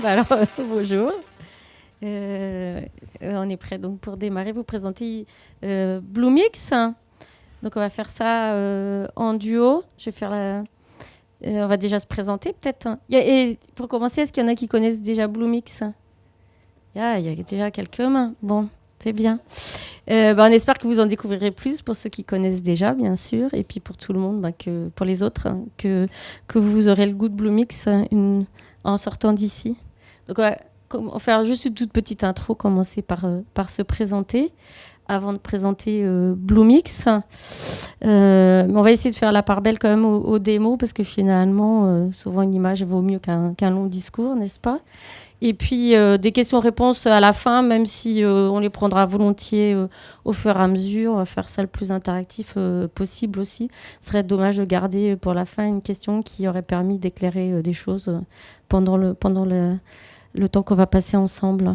Bah alors, bonjour. On est prêt donc pour démarrer. Vous présenter Bluemix. Donc on va faire ça en duo. Je vais faire on va déjà se présenter peut-être. Et pour commencer, est-ce qu'il y en a qui connaissent déjà Bluemix? Il y a déjà quelques mains. Bon, c'est bien. On espère que vous en découvrirez plus pour ceux qui connaissent déjà, bien sûr. Et puis pour tout le monde, que pour les autres, que vous aurez le goût de Bluemix en sortant d'ici. Donc on va faire juste une toute petite intro, commencer par se présenter avant de présenter Bluemix. Mais on va essayer de faire la part belle quand même aux démos parce que finalement, souvent une image vaut mieux qu'un long discours, n'est-ce pas? Et puis des questions-réponses à la fin, même si on les prendra volontiers au fur et à mesure. On va faire ça le plus interactif possible aussi. Ce serait dommage de garder pour la fin une question qui aurait permis d'éclairer des choses pendant le temps qu'on va passer ensemble.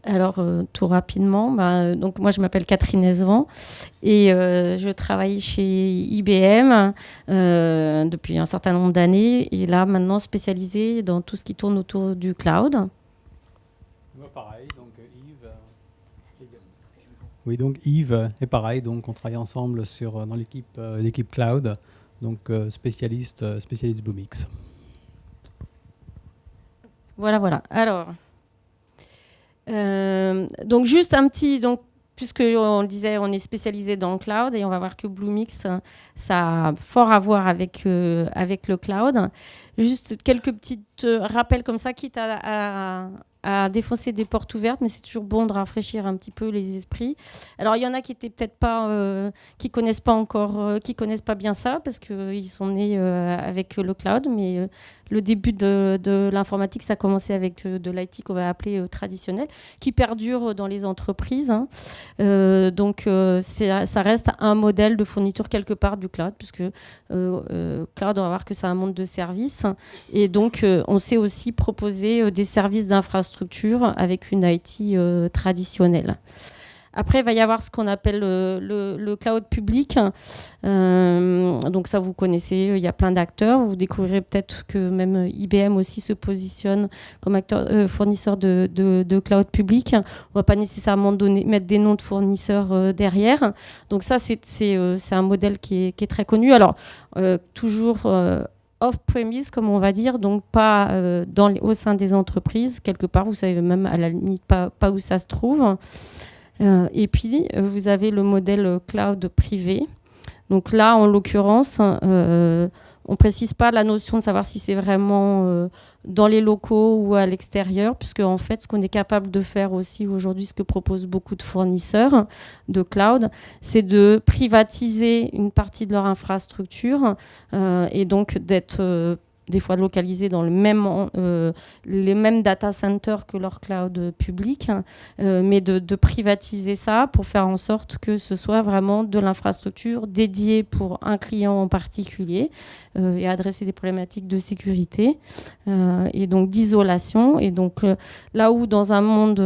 Alors, tout rapidement, donc moi je m'appelle Catherine Esvan et je travaille chez IBM depuis un certain nombre d'années et là maintenant spécialisée dans tout ce qui tourne autour du cloud. Moi pareil, donc Yves également. Oui, donc Yves est pareil, donc on travaille ensemble dans l'équipe cloud, donc spécialiste Bluemix. Voilà. Alors. Donc juste un petit, puisque on le disait, on est spécialisé dans le cloud et on va voir que Bluemix, ça a fort à voir avec le cloud. Juste quelques petits rappels comme ça, quitte à défoncer des portes ouvertes, mais c'est toujours bon de rafraîchir un petit peu les esprits. Alors il y en a qui étaient peut-être pas, qui connaissent pas bien ça parce qu'ils sont nés avec le cloud, mais le début de l'informatique, ça a commencé avec de l'IT qu'on va appeler traditionnel, qui perdure dans les entreprises. Donc, ça reste un modèle de fourniture quelque part du cloud, puisque cloud, on va voir que c'est un monde de services. Et donc, on sait aussi proposer des services d'infrastructure avec une IT traditionnelle. Après, il va y avoir ce qu'on appelle le cloud public. Donc ça, vous connaissez, il y a plein d'acteurs. Vous découvrirez peut-être que même IBM aussi se positionne comme fournisseur de cloud public. On ne va pas nécessairement mettre des noms de fournisseurs derrière. Donc ça, c'est un modèle qui est très connu. Alors, toujours off-premise, comme on va dire, donc pas au sein des entreprises. Quelque part, vous savez même à la limite pas où ça se trouve. Et puis, vous avez le modèle cloud privé. Donc là, en l'occurrence, on ne précise pas la notion de savoir si c'est vraiment dans les locaux ou à l'extérieur, puisque en fait, ce qu'on est capable de faire aussi aujourd'hui, ce que proposent beaucoup de fournisseurs de cloud, c'est de privatiser une partie de leur infrastructure et donc d'être des fois localisés dans les mêmes data centers que leur cloud public, mais de privatiser ça pour faire en sorte que ce soit vraiment de l'infrastructure dédiée pour un client en particulier et adresser des problématiques de sécurité et donc d'isolation. Et donc là où dans un monde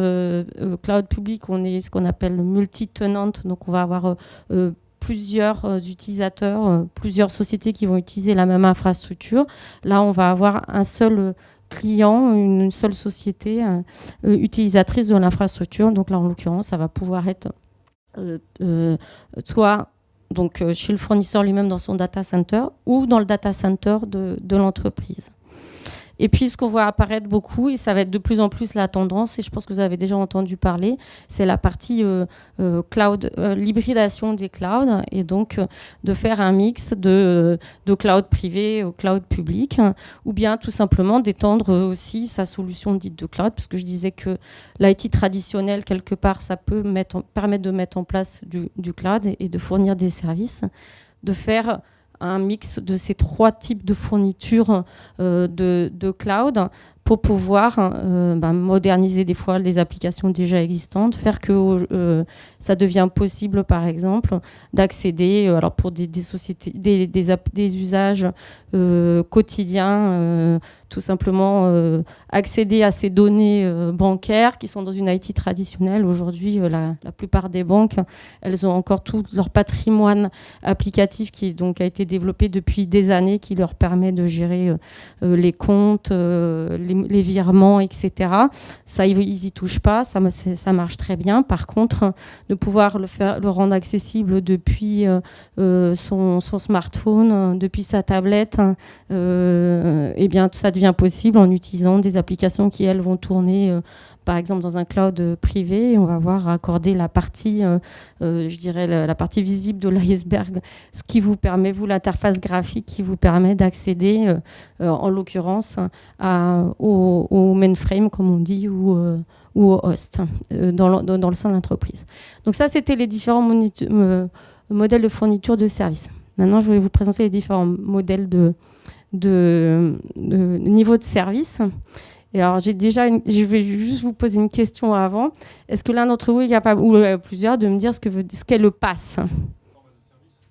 cloud public, on est ce qu'on appelle multi-tenant, donc on va avoir plusieurs utilisateurs, plusieurs sociétés qui vont utiliser la même infrastructure. Là, on va avoir un seul client, une seule société utilisatrice de l'infrastructure. Donc là, en l'occurrence, ça va pouvoir être soit chez le fournisseur lui-même dans son data center ou dans le data center de l'entreprise. Et puis, ce qu'on voit apparaître beaucoup, et ça va être de plus en plus la tendance, et je pense que vous avez déjà entendu parler, c'est la partie cloud, l'hybridation des clouds, et donc de faire un mix de cloud privé au cloud public, ou bien tout simplement d'étendre aussi sa solution dite de cloud, parce que je disais que l'IT traditionnel, quelque part, ça peut permettre de mettre en place du cloud et de fournir des services, de faire un mix de ces trois types de fournitures de cloud pour pouvoir moderniser des fois les applications déjà existantes, faire que ça devient possible, par exemple, d'accéder, alors pour des sociétés, des usages quotidiens, tout simplement accéder à ces données bancaires qui sont dans une IT traditionnelle. Aujourd'hui, la plupart des banques, elles ont encore tout leur patrimoine applicatif qui donc a été développé depuis des années, qui leur permet de gérer les comptes, les virements, etc. Ça, ils y touchent pas, ça marche très bien. Par contre, de pouvoir le rendre accessible depuis son smartphone, depuis sa tablette, eh bien, ça devient possible en utilisant des applications qui, elles, vont tourner par exemple dans un cloud privé, et on va voir accorder la partie, je dirais la partie visible de l'iceberg, ce qui vous permet, vous, l'interface graphique qui vous permet d'accéder, en l'occurrence, au mainframe, comme on dit, ou au host, dans le sein de l'entreprise. Donc ça, c'était les différents modèles de fourniture de services. Maintenant, je vais vous présenter les différents modèles de niveau de service. Et alors, je vais juste vous poser une question avant. Est-ce que l'un d'entre vous est capable, ou plusieurs, de me dire ce qu'est le PaaS ?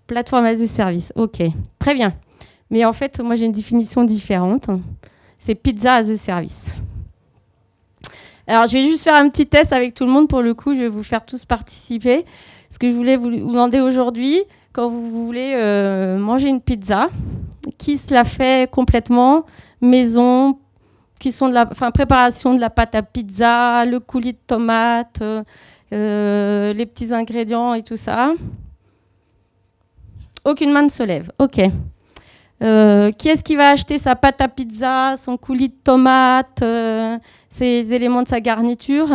Plateforme as a service. Ok, très bien. Mais en fait, moi, j'ai une définition différente. C'est pizza as a service. Alors, je vais juste faire un petit test avec tout le monde. Pour le coup, je vais vous faire tous participer. Ce que je voulais vous demander aujourd'hui, quand vous voulez manger une pizza, qui se la fait complètement maison, qui sont préparation de la pâte à pizza, le coulis de tomates, les petits ingrédients et tout ça. Aucune main ne se lève. Ok. Qui est-ce qui va acheter sa pâte à pizza, son coulis de tomates, ses éléments de sa garniture,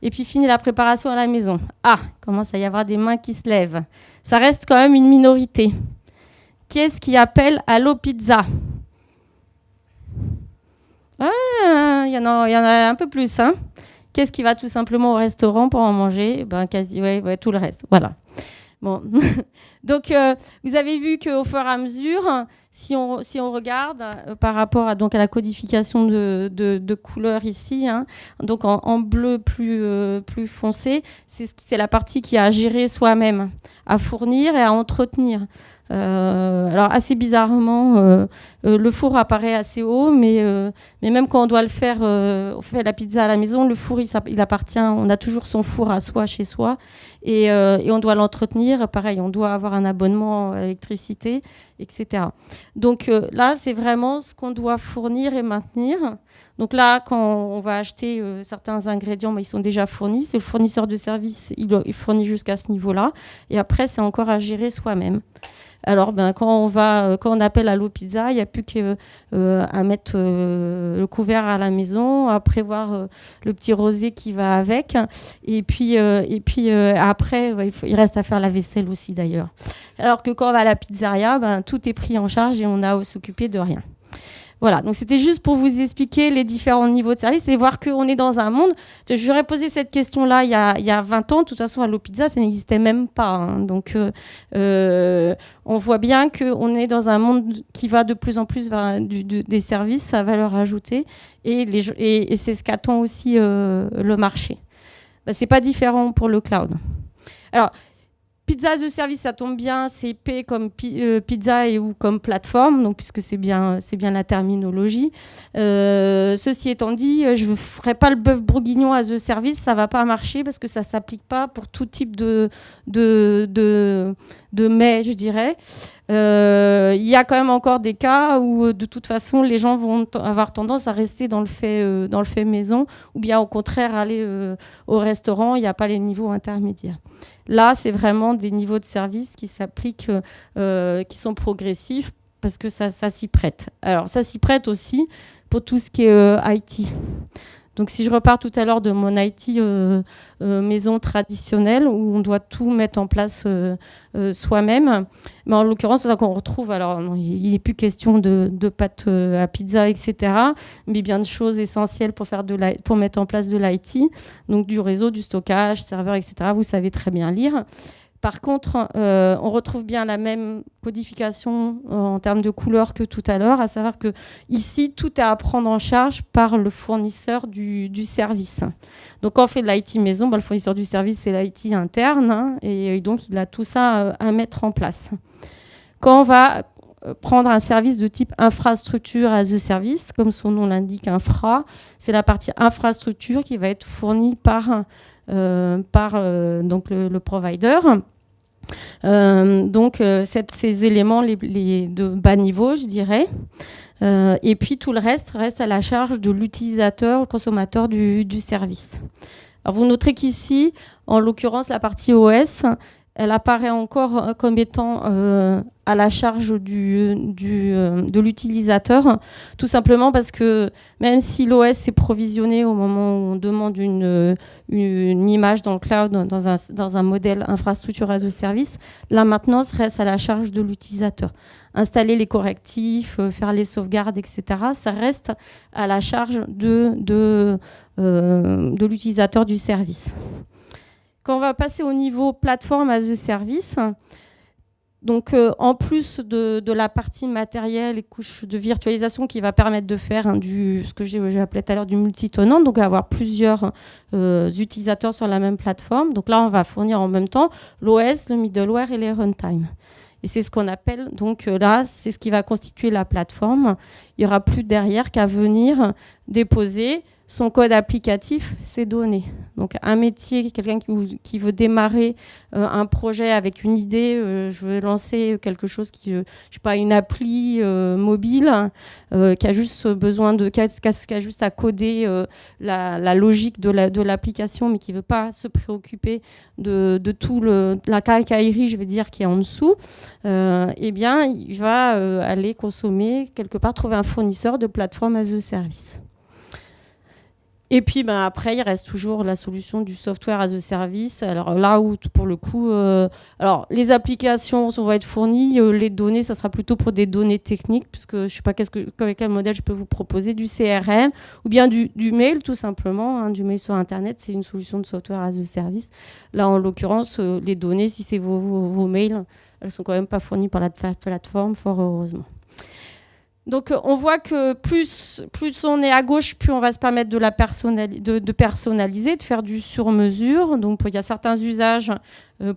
et puis finit la préparation à la maison? Ah, commence à y avoir des mains qui se lèvent. Ça reste quand même une minorité. Qui est-ce qui appelle Allo Pizza? Ah, il y en a un peu plus. Hein. Qu'est-ce qui va tout simplement au restaurant pour en manger? Ouais, tout le reste. Voilà. Bon. Donc, vous avez vu qu'au fur et à mesure, si on regarde par rapport à la codification de couleurs ici, hein, donc en bleu plus foncé, c'est la partie qui a à gérer soi-même, à fournir et à entretenir. Alors assez bizarrement, le four apparaît assez haut, mais même quand on doit le faire, on fait la pizza à la maison, le four il appartient, on a toujours son four à soi chez soi, et on doit l'entretenir. Pareil, on doit avoir un abonnement à l'électricité, etc. Donc là, c'est vraiment ce qu'on doit fournir et maintenir. Donc là, quand on va acheter certains ingrédients, ils sont déjà fournis. C'est le fournisseur de service, il fournit jusqu'à ce niveau-là, et après, c'est encore à gérer soi-même. Alors, quand on appelle Allo Pizza, il n'y a plus qu'à mettre le couvert à la maison, à prévoir le petit rosé qui va avec. Et puis après, il reste à faire la vaisselle aussi, d'ailleurs. Alors que quand on va à la pizzeria, tout est pris en charge et on n'a à s'occuper de rien. Voilà, donc c'était juste pour vous expliquer les différents niveaux de service et voir qu'on est dans un monde. J'aurais posé cette question-là il y a 20 ans. De toute façon, Allo Pizza, ça n'existait même pas. Hein. Donc, on voit bien qu'on est dans un monde qui va de plus en plus vers des services à valeur ajoutée. Et c'est ce qu'attend aussi le marché. C'est pas différent pour le cloud. Alors, Pizza as a service, ça tombe bien, c'est P comme pizza ou comme plateforme, donc puisque c'est bien la terminologie. Ceci étant dit, je ne ferai pas le bœuf bourguignon as a service, ça ne va pas marcher parce que ça ne s'applique pas pour tout type de mets, je dirais. Il y a quand même encore des cas où de toute façon les gens vont avoir tendance à rester dans le fait maison, ou bien au contraire aller au restaurant. Il n'y a pas les niveaux intermédiaires. Là, c'est vraiment des niveaux de service qui s'appliquent, qui sont progressifs parce que ça s'y prête. Alors ça s'y prête aussi pour tout ce qui est IT. Donc si je repars tout à l'heure de mon IT maison traditionnelle où on doit tout mettre en place soi-même, mais en l'occurrence, c'est ça qu'on retrouve. Alors il n'est plus question de pâte à pizza, etc., mais bien de choses essentielles pour mettre en place de l'IT, donc du réseau, du stockage, serveur, etc. Vous savez très bien lire. Par contre, on retrouve bien la même codification en termes de couleurs que tout à l'heure, à savoir que ici, tout est à prendre en charge par le fournisseur du service. Donc, quand on fait de l'IT maison, le fournisseur du service, c'est l'IT interne, hein, et donc il a tout ça à mettre en place. Quand on va prendre un service de type infrastructure as a service, comme son nom l'indique, infra. C'est la partie infrastructure qui va être fournie par donc le provider. Ces éléments de bas niveau, je dirais. Et puis tout le reste à la charge de l'utilisateur, le consommateur du service. Alors vous noterez qu'ici, en l'occurrence, la partie OS, elle apparaît encore comme étant à la charge de l'utilisateur, tout simplement parce que même si l'OS est provisionné au moment où on demande une image dans le cloud, dans un modèle infrastructure as a service, la maintenance reste à la charge de l'utilisateur. Installer les correctifs, faire les sauvegardes, etc., ça reste à la charge de l'utilisateur du service. Quand on va passer au niveau plateforme as a service, donc en plus de la partie matérielle et couche de virtualisation qui va permettre de faire ce que j'ai appelé tout à l'heure du multi-tenant, donc avoir plusieurs utilisateurs sur la même plateforme. Donc là, on va fournir en même temps l'OS, le middleware et les runtime. Et c'est ce qu'on appelle, donc là, c'est ce qui va constituer la plateforme. Il n'y aura plus derrière qu'à venir déposer son code applicatif, ses données. Donc un métier, quelqu'un qui veut démarrer un projet avec une idée, je veux lancer quelque chose je sais pas, une appli mobile, qui a juste besoin qui a juste à coder la logique de l'application, mais qui veut pas se préoccuper de tout la quincaillerie, je vais dire, qui est en dessous. Eh bien, il va aller consommer quelque part, trouver un fournisseur de plateforme as a service. Et puis après, il reste toujours la solution du software as a service. Alors là où, pour le coup, alors les applications vont être fournies, les données, ça sera plutôt pour des données techniques, puisque je ne sais pas quel modèle je peux vous proposer, du CRM, ou bien du mail, tout simplement, du mail sur Internet, c'est une solution de software as a service. Là, en l'occurrence, les données, si c'est vos mails, elles ne sont quand même pas fournies par la plateforme, fort heureusement. Donc on voit que plus on est à gauche, plus on va se permettre de personnaliser, de faire du sur-mesure. Donc il y a certains usages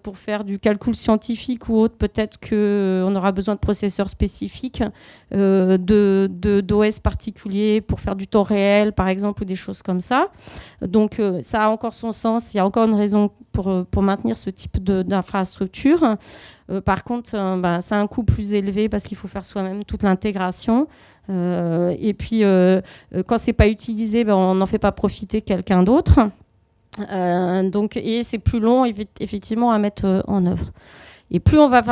pour faire du calcul scientifique ou autre, peut-être qu'on aura besoin de processeurs spécifiques, d'OS particuliers pour faire du temps réel, par exemple, ou des choses comme ça. Donc ça a encore son sens, il y a encore une raison pour maintenir ce type d'infrastructure. Par contre, ça a un coût plus élevé parce qu'il faut faire soi-même toute l'intégration. Et puis, quand c'est pas utilisé, on n'en fait pas profiter quelqu'un d'autre. Et c'est plus long, effectivement, à mettre en œuvre. Et plus on va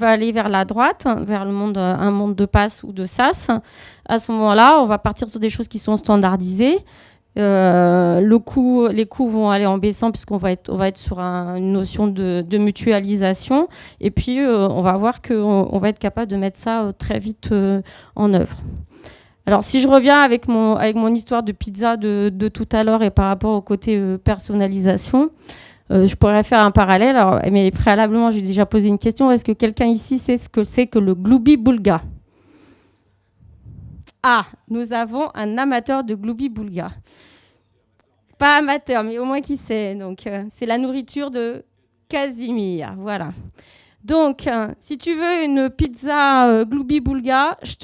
aller vers la droite, vers un monde de PaaS ou de SaaS, à ce moment-là, on va partir sur des choses qui sont standardisées. Les coûts vont aller en baissant puisqu'on va être sur une notion de mutualisation. Et puis, on va voir qu'on va être capable de mettre ça très vite en œuvre. Alors, si je reviens avec mon histoire de pizza de tout à l'heure et par rapport au côté personnalisation, je pourrais faire un parallèle. Alors, mais préalablement, j'ai déjà posé une question. Est-ce que quelqu'un ici sait ce que c'est que le Glooby-Boulga ? Ah, nous avons un amateur de Glooby-Boulga. Pas amateur, mais au moins qui sait. Donc, c'est la nourriture de Casimir. Voilà. Donc, si tu veux une pizza Glooby-Boulga, je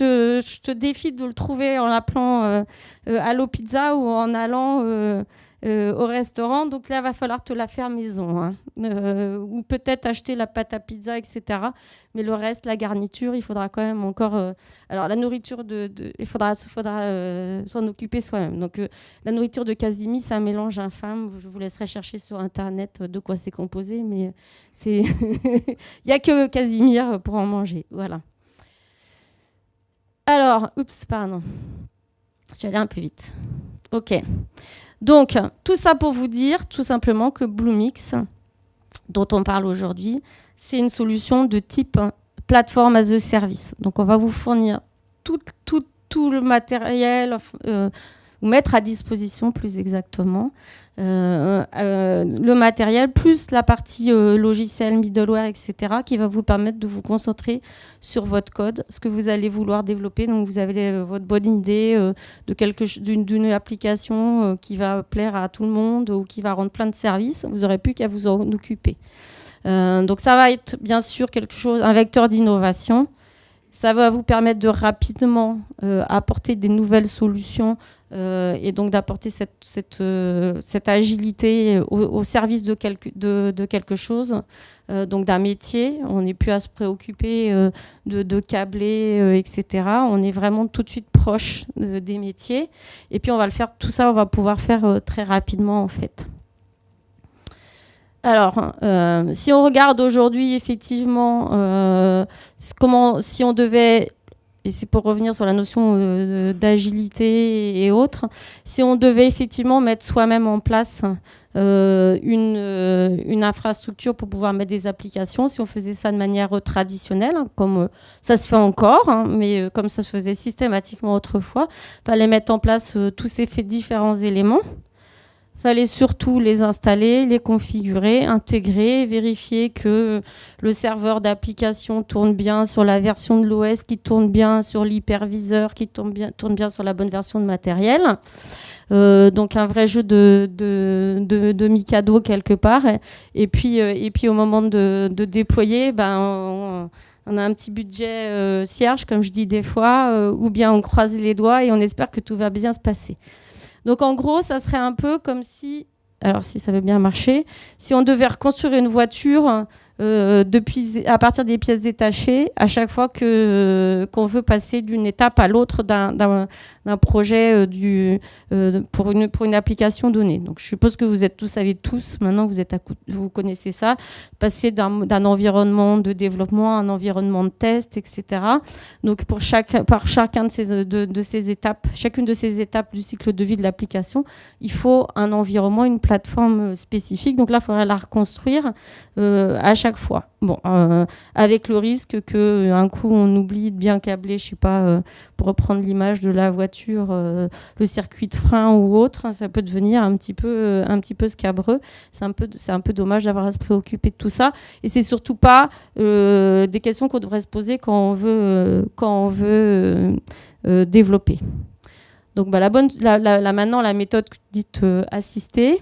te défie de le trouver en l'appelant Allo Pizza ou en allant au restaurant. Donc là, il va falloir te la faire maison. Ou peut-être acheter la pâte à pizza, etc. Mais le reste, la garniture, il faudra quand même encore... alors, la nourriture, il faudra s'en occuper soi-même. Donc, la nourriture de Casimir, c'est un mélange infâme. Je vous laisserai chercher sur Internet de quoi c'est composé. Mais il n'y a que Casimir pour en manger. Voilà. Alors, pardon. Je suis allée un peu vite. OK. Donc, tout ça pour vous dire tout simplement que Bluemix, dont on parle aujourd'hui, c'est une solution de type plateforme as a service. Donc, on va vous fournir tout le matériel, ou mettre à disposition plus exactement le matériel, plus la partie logiciel, middleware, etc., qui va vous permettre de vous concentrer sur votre code, ce que vous allez vouloir développer. Donc, vous avez votre bonne idée d'une application qui va plaire à tout le monde ou qui va rendre plein de services. Vous n'aurez plus qu'à vous en occuper. Donc, ça va être bien sûr un vecteur d'innovation. Ça va vous permettre de rapidement apporter des nouvelles solutions et donc d'apporter cette agilité au service de quelque chose, donc d'un métier. On n'est plus à se préoccuper de câbler, etc. On est vraiment tout de suite proche des métiers. Et puis on va le faire, tout ça, on va pouvoir faire très rapidement en fait. Alors, si on regarde aujourd'hui, effectivement, si on devait, et c'est pour revenir sur la notion d'agilité et autres, si on devait effectivement mettre soi-même en place une infrastructure pour pouvoir mettre des applications, si on faisait ça de manière traditionnelle, comme ça se fait encore, mais comme ça se faisait systématiquement autrefois, il fallait mettre en place tous ces différents éléments. Il fallait surtout les installer, les configurer, intégrer, vérifier que le serveur d'application tourne bien sur la version de l'OS, qui tourne bien sur l'hyperviseur, qui tourne bien sur la bonne version de matériel. Donc un vrai jeu de Mikado quelque part. Et puis au moment de déployer, on a un petit budget cierge, comme je dis des fois, ou bien on croise les doigts et on espère que tout va bien se passer. Donc en gros, ça serait un peu comme si, alors si ça veut bien marcher, si on devait reconstruire une voiture à partir des pièces détachées, à chaque fois qu'on veut passer d'une étape à l'autre d'un projet pour une application donnée. Donc je suppose que vous savez tous, maintenant vous connaissez ça, passer d'un environnement de développement à un environnement de test, etc. Donc par chacune de ces étapes du cycle de vie de l'application, il faut un environnement, une plateforme spécifique. Donc là, il faudrait la reconstruire à chaque fois. Bon, avec le risque qu'un coup on oublie de bien câbler, je sais pas, pour reprendre l'image de la voiture, le circuit de frein ou autre, ça peut devenir un petit peu scabreux. C'est un peu dommage d'avoir à se préoccuper de tout ça. Et c'est surtout pas des questions qu'on devrait se poser quand on veut développer. Donc maintenant la méthode dite assistée,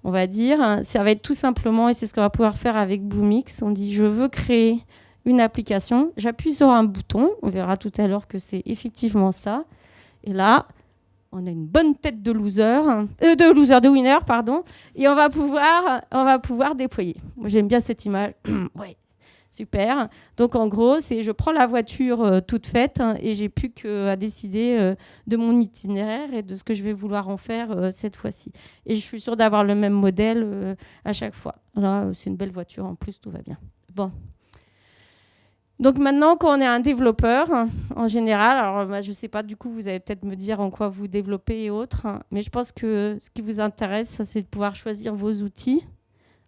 on va dire, ça va être tout simplement, et c'est ce qu'on va pouvoir faire avec Bluemix, on dit je veux créer une application, j'appuie sur un bouton, on verra tout à l'heure que c'est effectivement ça, et là, on a une bonne tête de winner, pardon, et on va pouvoir déployer. Moi, j'aime bien cette image, ouais. Super. Donc, en gros, je prends la voiture toute faite et j'ai plus qu'à décider de mon itinéraire et de ce que je vais vouloir en faire cette fois-ci. Et je suis sûre d'avoir le même modèle à chaque fois. Là, c'est une belle voiture. En plus, tout va bien. Bon. Donc, maintenant, quand on est un développeur, en général, alors je ne sais pas, du coup, vous allez peut-être me dire en quoi vous développez et autres, mais je pense que ce qui vous intéresse, c'est de pouvoir choisir vos outils,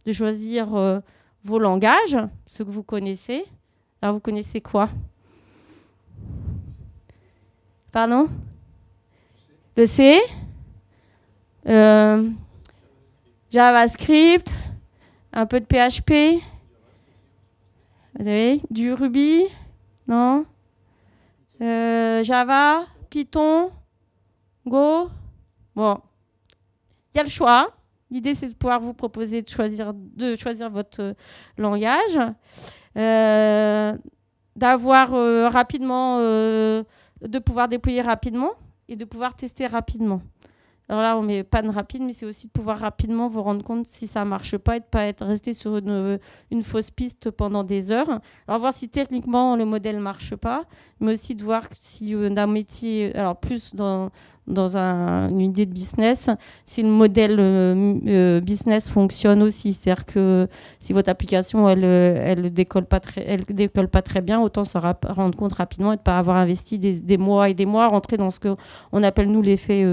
de choisir vos langages, ceux que vous connaissez. Alors, vous connaissez quoi? Pardon? Le C? JavaScript? Un peu de PHP? Vous avez du Ruby? Non? Java? Python? Go? Bon. Il y a le choix. L'idée, c'est de pouvoir vous proposer de choisir votre langage, d'avoir rapidement, de pouvoir déployer rapidement et de pouvoir tester rapidement. Alors là, on met panne rapide, mais c'est aussi de pouvoir rapidement vous rendre compte si ça ne marche pas et de ne pas rester sur une fausse piste pendant des heures. Alors voir si techniquement le modèle ne marche pas, mais aussi de voir si d'un métier, alors plus dans une idée de business, si le modèle business fonctionne aussi. C'est-à-dire que si votre application elle décolle pas très bien, autant se rendre compte rapidement et de ne pas avoir investi des mois et des mois, rentrer dans ce qu'on appelle nous l'effet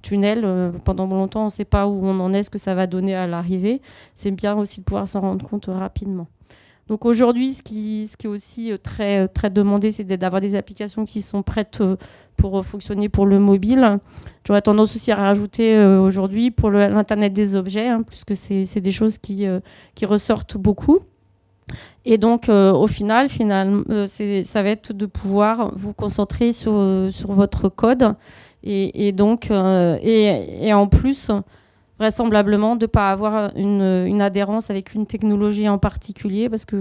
tunnel. Pendant longtemps, on ne sait pas où on en est, ce que ça va donner à l'arrivée. C'est bien aussi de pouvoir s'en rendre compte rapidement. Donc aujourd'hui, ce qui est aussi très, très demandé, c'est d'avoir des applications qui sont prêtes pour fonctionner pour le mobile. J'aurais tendance aussi à rajouter aujourd'hui pour l'Internet des objets, puisque c'est des choses qui ressortent beaucoup. Et donc, au final ça va être de pouvoir vous concentrer sur votre code. Et donc, et en plus, vraisemblablement de ne pas avoir une adhérence avec une technologie en particulier, parce que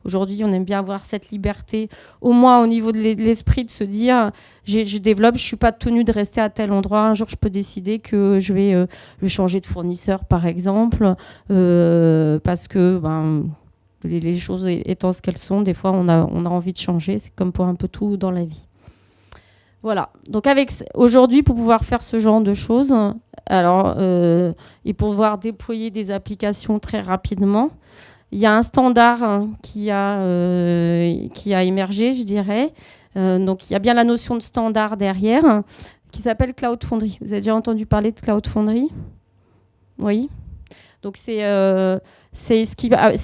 aujourd'hui, on aime bien avoir cette liberté, au moins au niveau de l'esprit, de se dire, je développe, je ne suis pas tenue de rester à tel endroit. Un jour, je peux décider que je vais changer de fournisseur, par exemple, parce que les choses étant ce qu'elles sont, des fois, on a envie de changer. C'est comme pour un peu tout dans la vie. Voilà, donc aujourd'hui, pour pouvoir faire ce genre de choses, et pour pouvoir déployer des applications très rapidement, il y a un standard qui a émergé, je dirais. Donc il y a bien la notion de standard derrière, qui s'appelle Cloud Foundry. Vous avez déjà entendu parler de Cloud Foundry ? Oui. Donc c'est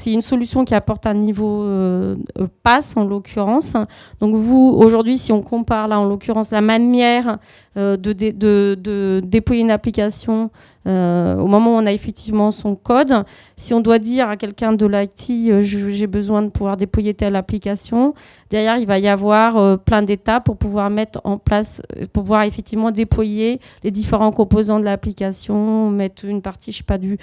une solution qui apporte un niveau PaaS en l'occurrence. Donc vous, aujourd'hui, si on compare là en l'occurrence la manière de déployer une application au moment où on a effectivement son code, si on doit dire à quelqu'un de l'IT j'ai besoin de pouvoir déployer telle application, derrière il va y avoir plein d'étapes pour pouvoir mettre en place, pour pouvoir effectivement déployer les différents composants de l'application, mettre une partie, je sais pas, du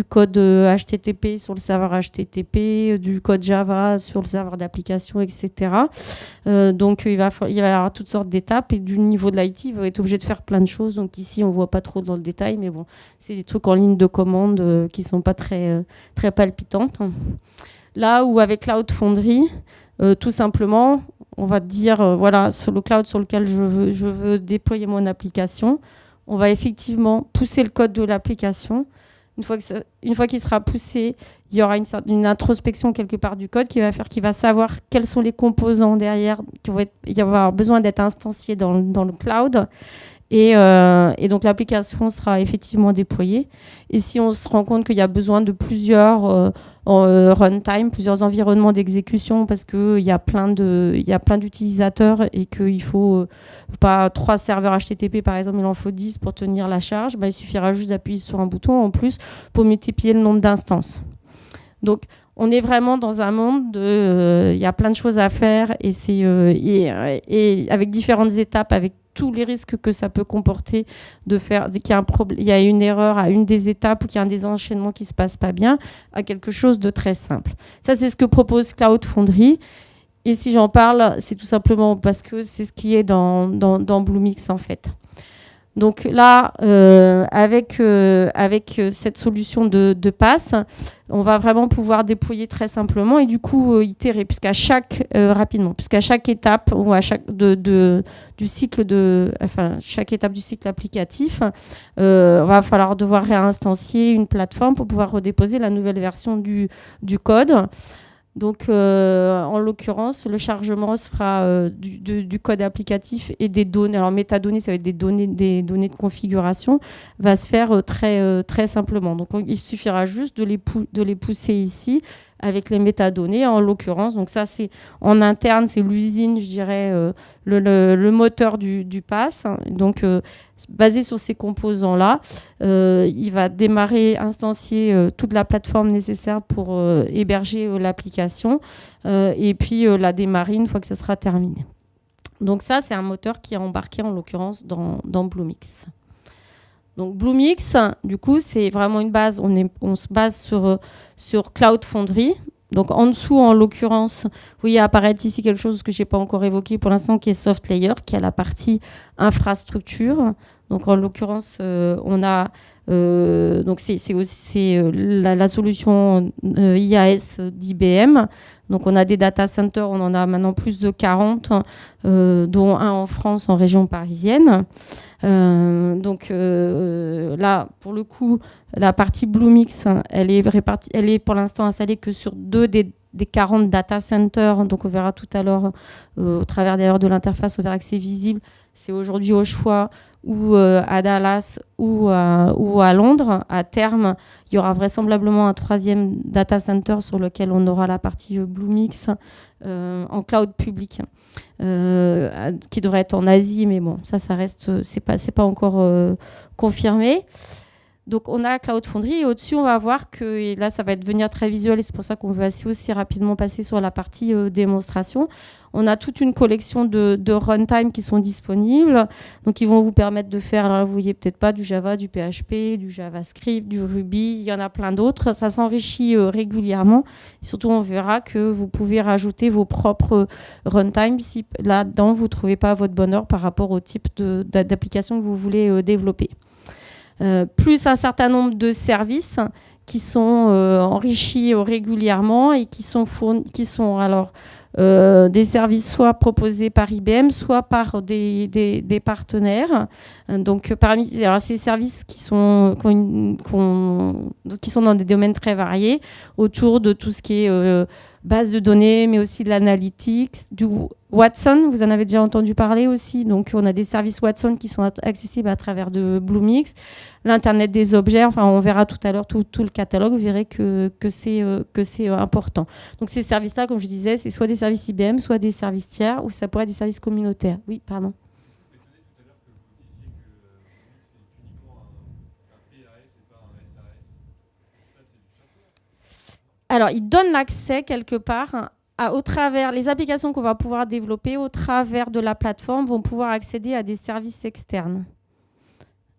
code HTTP sur le serveur HTTP, du code Java sur le serveur d'application, etc. Donc il va y avoir toutes sortes d'étapes, et du niveau de l'IT, il va être obligé de faire plein de choses. Donc ici, on voit pas trop dans le détail, mais bon, c'est des trucs en ligne de commande qui sont pas très palpitantes. Là où avec Cloud Foundry, tout simplement, on va dire, voilà, sur le cloud sur lequel je veux déployer mon application, on va effectivement pousser le code de l'application. Une fois qu'il sera poussé, il y aura une introspection quelque part du code qui va savoir quels sont les composants derrière qui vont avoir besoin d'être instanciés dans le cloud. Et donc l'application sera effectivement déployée. Et si on se rend compte qu'il y a besoin de plusieurs runtime, plusieurs environnements d'exécution, parce qu'il y a plein d'utilisateurs et qu'il faut pas 3 serveurs HTTP par exemple, il en faut 10 pour tenir la charge, il suffira juste d'appuyer sur un bouton en plus pour multiplier le nombre d'instances. Donc on est vraiment dans un monde il y a plein de choses à faire, et avec différentes étapes, avec tous les risques que ça peut comporter qu'il y a une erreur à une des étapes ou qu'il y a un désenchaînement qui ne se passe pas bien, à quelque chose de très simple. Ça, c'est ce que propose Cloud Foundry. Et si j'en parle, c'est tout simplement parce que c'est ce qui est dans Bluemix, en fait. Donc là, avec cette solution de PaaS, on va vraiment pouvoir déployer très simplement et du coup itérer, puisqu'à chaque étape ou à chaque chaque étape du cycle applicatif, va falloir devoir réinstancier une plateforme pour pouvoir redéposer la nouvelle version du code. Donc, en l'occurrence, le chargement se fera du code applicatif et des données. Alors, métadonnées, ça va être des données de configuration, va se faire très simplement. Donc, il suffira juste de les pousser ici avec les métadonnées, en l'occurrence. Donc, ça, c'est en interne, c'est l'usine, je dirais, le moteur du PaaS. Donc, basé sur ces composants-là, il va démarrer, instancier toute la plateforme nécessaire pour héberger l'application et puis la démarrer une fois que ça sera terminé. Donc ça, c'est un moteur qui est embarqué en l'occurrence dans Bluemix. Donc Bluemix, du coup, c'est vraiment une base. On se base sur Cloud Foundry. Donc en dessous, en l'occurrence, vous voyez apparaître ici quelque chose que je n'ai pas encore évoqué pour l'instant, qui est SoftLayer, qui est la partie infrastructure. Donc en l'occurrence, on a donc c'est aussi la solution IaaS d'IBM. Donc on a des data centers, on en a maintenant plus de 40, dont un en France, en région parisienne. Donc là, pour le coup, la partie Bluemix, elle est pour l'instant installée que sur 2 des 40 data centers. Donc on verra tout à l'heure, au travers d'ailleurs de l'interface, on verra que c'est visible. C'est aujourd'hui au choix ou à Dallas ou à Londres. À terme, il y aura vraisemblablement un 3e data center sur lequel on aura la partie Bluemix en cloud public, qui devrait être en Asie, mais bon, ça reste, c'est pas encore confirmé. Donc, on a Cloud Foundry et au-dessus, on va voir que, et là, ça va devenir très visuel et c'est pour ça qu'on veut aussi rapidement passer sur la partie démonstration. On a toute une collection de runtime qui sont disponibles. Donc, ils vont vous permettre de faire, alors, vous voyez peut-être pas, du Java, du PHP, du JavaScript, du Ruby. Il y en a plein d'autres. Ça s'enrichit régulièrement. Et surtout, on verra que vous pouvez rajouter vos propres runtime si là-dedans, vous ne trouvez pas votre bonheur par rapport au type d'application que vous voulez développer. Plus un certain nombre de services qui sont enrichis régulièrement et qui sont alors des services soit proposés par IBM, soit par des partenaires. Donc, parmi ces services qui sont dans des domaines très variés, autour de tout ce qui est base de données, mais aussi de l'analytics, du Watson, vous en avez déjà entendu parler aussi. Donc, on a des services Watson qui sont accessibles à travers de Bluemix, l'Internet des objets. Enfin, on verra tout à l'heure tout le catalogue. Vous verrez que c'est important. Donc, ces services-là, comme je disais, c'est soit des services IBM, soit des services tiers, ou ça pourrait être des services communautaires. Oui, pardon. Alors, il donne l'accès quelque part au travers, les applications qu'on va pouvoir développer au travers de la plateforme vont pouvoir accéder à des services externes.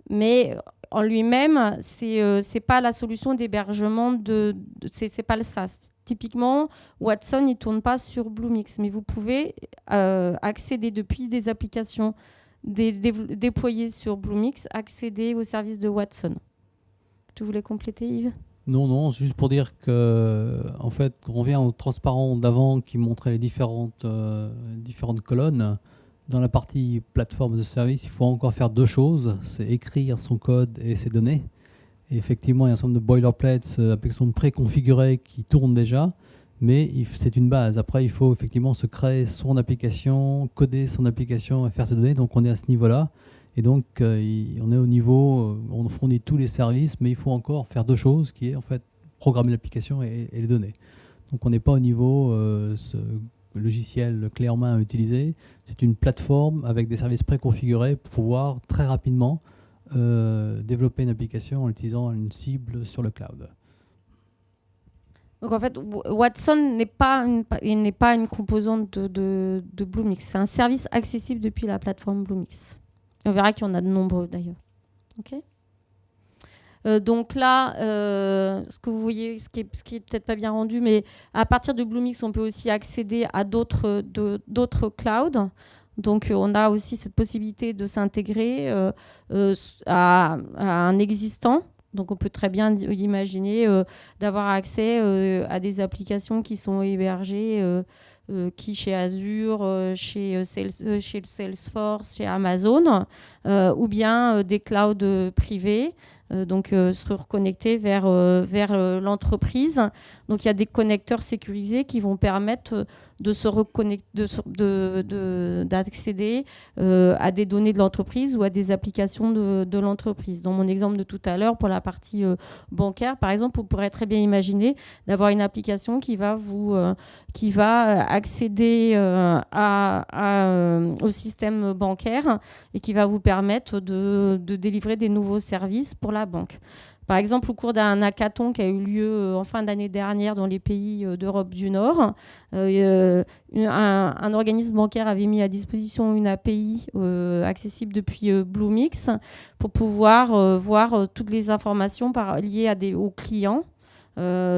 Mais en lui-même, c'est pas la solution d'hébergement, c'est pas le SaaS. Typiquement, Watson, il tourne pas sur Bluemix, mais vous pouvez accéder depuis des applications déployées sur Bluemix, accéder aux services de Watson. Tu voulais compléter, Yves ? Non, juste pour dire que, en fait, on revient au transparent d'avant qui montrait les différentes colonnes. Dans la partie plateforme de service, il faut encore faire deux choses, c'est écrire son code et ses données. Et effectivement, il y a un certain nombre de boilerplates, applications préconfigurées qui tournent déjà, mais c'est une base. Après, il faut effectivement se créer son application, coder son application et faire ses données. Donc, on est à ce niveau-là. Et donc, on est au niveau, on fournit tous les services, mais il faut encore faire deux choses, qui est en fait programmer l'application et les données. Donc, on n'est pas au niveau ce logiciel clé en main à utiliser. C'est une plateforme avec des services préconfigurés pour pouvoir très rapidement développer une application en utilisant une cible sur le cloud. Donc en fait, Watson n'est pas une composante de Bluemix. C'est un service accessible depuis la plateforme Bluemix. On verra qu'il y en a de nombreux d'ailleurs. Okay. Donc là, ce que vous voyez, ce qui est peut-être pas bien rendu, mais à partir de Bluemix, on peut aussi accéder à d'autres clouds. Donc on a aussi cette possibilité de s'intégrer à un existant. Donc on peut très bien imaginer d'avoir accès à des applications qui sont hébergées qui chez Azure, chez Salesforce, chez Amazon, ou bien des clouds privés. Donc se reconnecter vers l'entreprise. Donc il y a des connecteurs sécurisés qui vont permettre de se reconnecter, d'accéder à des données de l'entreprise ou à des applications de l'entreprise. Dans mon exemple de tout à l'heure, pour la partie bancaire, par exemple, vous pourrez très bien imaginer d'avoir une application qui va accéder au système bancaire et qui va vous permettre de délivrer des nouveaux services pour la banque. Par exemple, au cours d'un hackathon qui a eu lieu en fin d'année dernière dans les pays d'Europe du Nord, un organisme bancaire avait mis à disposition une API accessible depuis Bluemix pour pouvoir voir toutes les informations liées aux clients.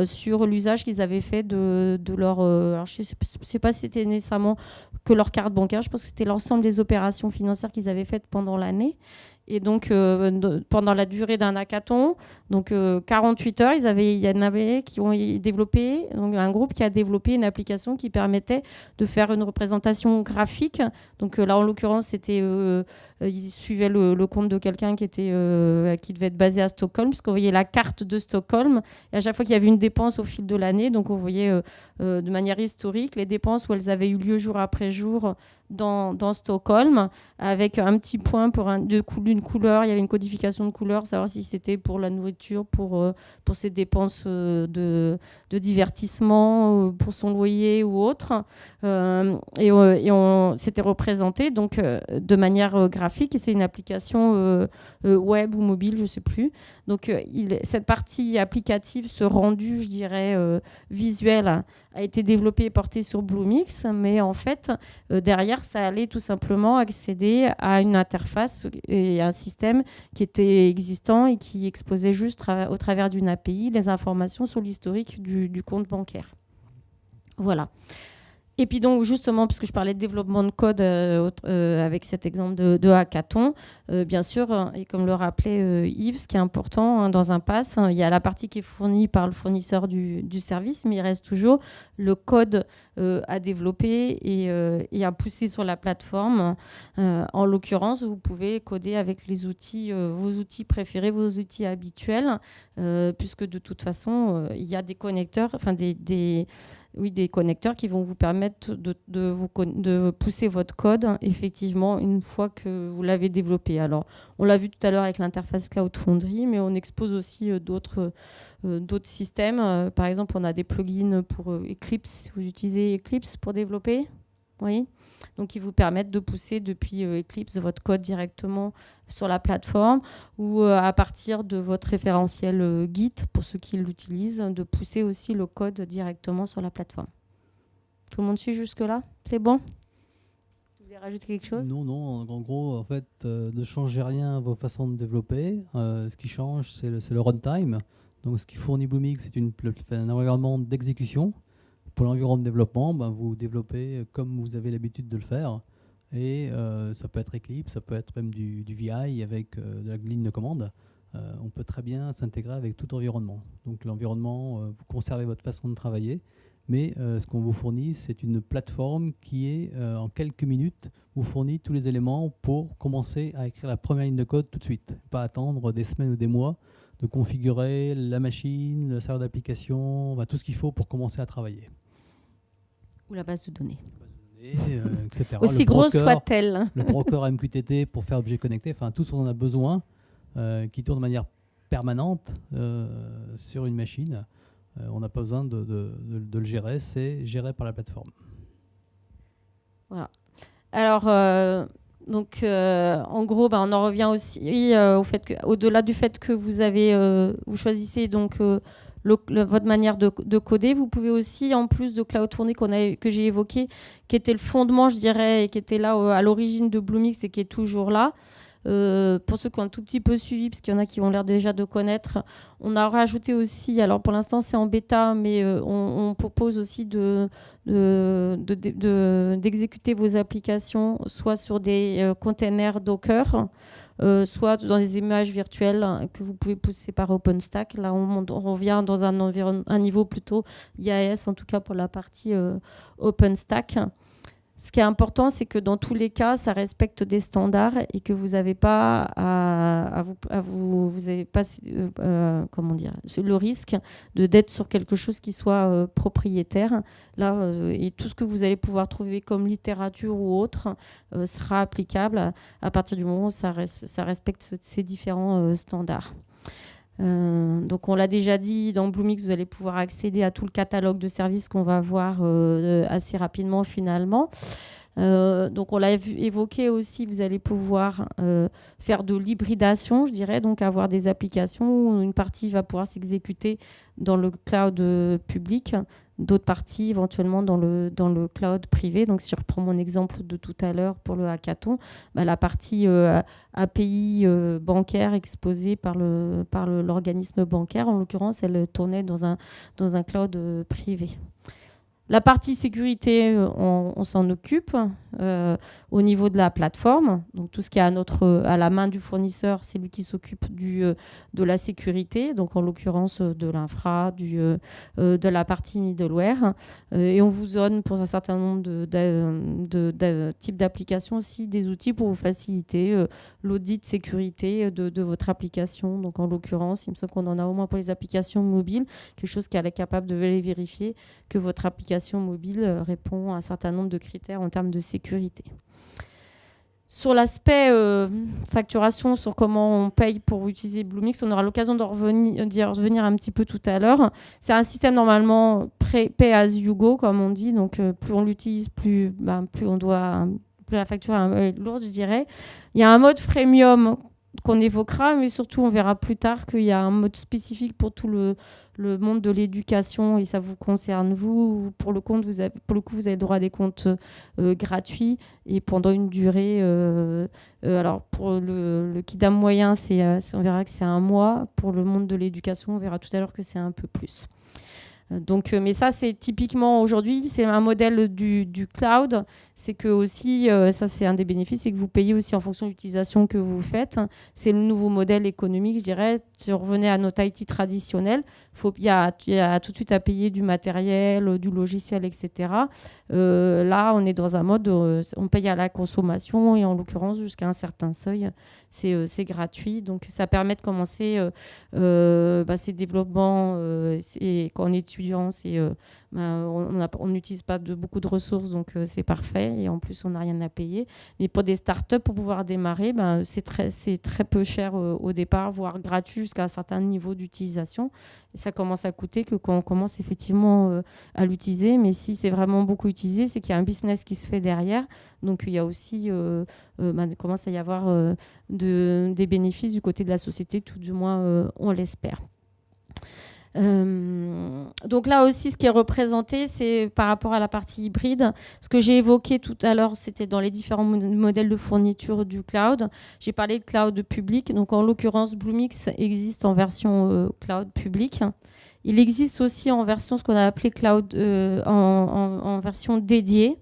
Sur l'usage qu'ils avaient fait de leur... alors je ne sais pas si c'était nécessairement que leur carte bancaire, je pense que c'était l'ensemble des opérations financières qu'ils avaient faites pendant l'année. Et donc, pendant la durée d'un hackathon, donc 48 heures, il y en avait qui ont développé, donc un groupe qui a développé une application qui permettait de faire une représentation graphique. Donc là, en l'occurrence, c'était ils suivaient le compte de quelqu'un qui devait être basé à Stockholm, puisqu'on voyait la carte de Stockholm. Et à chaque fois qu'il y avait une dépense au fil de l'année, donc on voyait de manière historique les dépenses où elles avaient eu lieu jour après jour dans Stockholm, avec un petit point pour d'une couleur. Il y avait une codification de couleurs, savoir si c'était pour la nourriture, pour ses dépenses de divertissement, pour son loyer ou autre. Et on s'était représenté donc, de manière graphique. Et c'est une application web ou mobile, je ne sais plus. Donc, cette partie applicative, ce rendu, je dirais, visuel, a été développé et porté sur Bluemix, mais en fait, derrière, ça allait tout simplement accéder à une interface et un système qui était existant et qui exposait juste au travers d'une API les informations sur l'historique du compte bancaire. Voilà. Et puis donc justement, puisque je parlais de développement de code avec cet exemple de hackathon, bien sûr, et comme le rappelait Yves, ce qui est important dans un pass, il y a la partie qui est fournie par le fournisseur du service, mais il reste toujours le code à développer et à pousser sur la plateforme. En l'occurrence, vous pouvez coder avec les outils, vos outils préférés, vos outils habituels, puisque de toute façon, il y a des connecteurs, enfin des connecteurs qui vont vous permettre de pousser votre code, effectivement, une fois que vous l'avez développé. Alors, on l'a vu tout à l'heure avec l'interface Cloud Foundry, mais on expose aussi d'autres systèmes. Par exemple, on a des plugins pour Eclipse. Vous utilisez Eclipse pour développer ? Oui. Donc, ils vous permettent de pousser depuis Eclipse votre code directement sur la plateforme ou à partir de votre référentiel Git, pour ceux qui l'utilisent, de pousser aussi le code directement sur la plateforme. Tout le monde suit jusque-là ? C'est bon ? Vous voulez rajouter quelque chose ? Non. En gros, en fait, ne changez rien à vos façons de développer. Ce qui change, c'est le runtime. Donc, ce qui fournit Bluemix, c'est un environnement d'exécution. Pour l'environnement de développement, vous développez comme vous avez l'habitude de le faire. Et ça peut être Eclipse, ça peut être même du VI avec de la ligne de commande. On peut très bien s'intégrer avec tout environnement. Donc l'environnement, vous conservez votre façon de travailler, mais ce qu'on vous fournit, c'est une plateforme qui est, en quelques minutes, vous fournit tous les éléments pour commencer à écrire la première ligne de code tout de suite. Pas attendre des semaines ou des mois de configurer la machine, le serveur d'application, tout ce qu'il faut pour commencer à travailler. Ou la base de données. Etc. Aussi grosse soit-elle. Le broker MQTT pour faire objet connecté, tout ce dont on a besoin, qui tourne de manière permanente sur une machine. On n'a pas besoin de le gérer, c'est géré par la plateforme. Voilà. Alors, en gros, on en revient aussi au fait que, au-delà du fait que vous choisissez donc votre manière de coder, vous pouvez aussi, en plus de Cloud Foundry que j'ai évoqué, qui était le fondement, je dirais, et qui était là à l'origine de Bluemix et qui est toujours là. Pour ceux qui ont un tout petit peu suivi, parce qu'il y en a qui ont l'air déjà de connaître, on a rajouté aussi, alors pour l'instant c'est en bêta, mais on propose aussi d'exécuter vos applications soit sur des containers Docker, soit dans des images virtuelles que vous pouvez pousser par OpenStack. Là, on revient dans un niveau plutôt IaaS, en tout cas pour la partie OpenStack. Ce qui est important, c'est que dans tous les cas, ça respecte des standards et que vous n'avez pas le risque d'être sur quelque chose qui soit propriétaire. Là, et tout ce que vous allez pouvoir trouver comme littérature ou autre sera applicable à partir du moment où ça respecte ces différents standards. Donc on l'a déjà dit, dans Bluemix, vous allez pouvoir accéder à tout le catalogue de services qu'on va voir assez rapidement finalement. Donc on l'a évoqué aussi, vous allez pouvoir faire de l'hybridation, je dirais, donc avoir des applications où une partie va pouvoir s'exécuter dans le cloud public, d'autres parties éventuellement dans le cloud privé. Donc si je reprends mon exemple de tout à l'heure pour le hackathon, la partie API bancaire exposée par l'organisme bancaire, en l'occurrence, elle tournait dans un cloud privé. La partie sécurité, on s'en occupe au niveau de la plateforme. Donc tout ce qui est à la main du fournisseur, c'est lui qui s'occupe de la sécurité, donc en l'occurrence de l'infra, de la partie middleware. Et on vous donne pour un certain nombre de types d'applications aussi des outils pour vous faciliter l'audit sécurité de votre application. Donc en l'occurrence, il me semble qu'on en a au moins pour les applications mobiles, quelque chose qui est capable de vérifier que votre application l'application mobile répond à un certain nombre de critères en termes de sécurité. Sur l'aspect facturation, sur comment on paye pour utiliser Bluemix, on aura l'occasion d'y revenir un petit peu tout à l'heure. C'est un système normalement pay as you go, comme on dit. Donc, plus on l'utilise, plus on doit... plus la facture est lourde, je dirais. Il y a un mode freemium qu'on évoquera, mais surtout, on verra plus tard qu'il y a un mode spécifique pour tout le monde de l'éducation et ça vous concerne vous. Pour le coup, vous avez le droit à des comptes gratuits et pendant une durée. Alors, pour le Kidam moyen, on verra que c'est 1 mois. Pour le monde de l'éducation, on verra tout à l'heure que c'est un peu plus. Donc, mais ça, c'est typiquement aujourd'hui, c'est un modèle du cloud. C'est que aussi, ça c'est un des bénéfices, c'est que vous payez aussi en fonction de l'utilisation que vous faites. C'est le nouveau modèle économique, je dirais. Si on revenait à notre IT traditionnel, il y a tout de suite à payer du matériel, du logiciel, etc. Là, on est dans un mode où on paye à la consommation et en l'occurrence, jusqu'à un certain seuil, c'est gratuit. Donc, ça permet de commencer ces développements. Et quand on est étudiant, on n'utilise pas beaucoup de ressources, donc c'est parfait. Et en plus, on n'a rien à payer. Mais pour des startups, pour pouvoir démarrer, c'est très peu cher au départ, voire gratuit jusqu'à un certain niveau d'utilisation. Et ça commence à coûter que quand on commence effectivement à l'utiliser. Mais si c'est vraiment beaucoup utilisé, c'est qu'il y a un business qui se fait derrière. Donc, il y a aussi, commence à y avoir des bénéfices du côté de la société, tout du moins, on l'espère. Donc là aussi, ce qui est représenté, c'est par rapport à la partie hybride. Ce que j'ai évoqué tout à l'heure, c'était dans les différents modèles de fourniture du cloud. J'ai parlé de cloud public. Donc en l'occurrence, Bluemix existe en version cloud public. Il existe aussi en version, ce qu'on a appelé cloud, en version dédiée.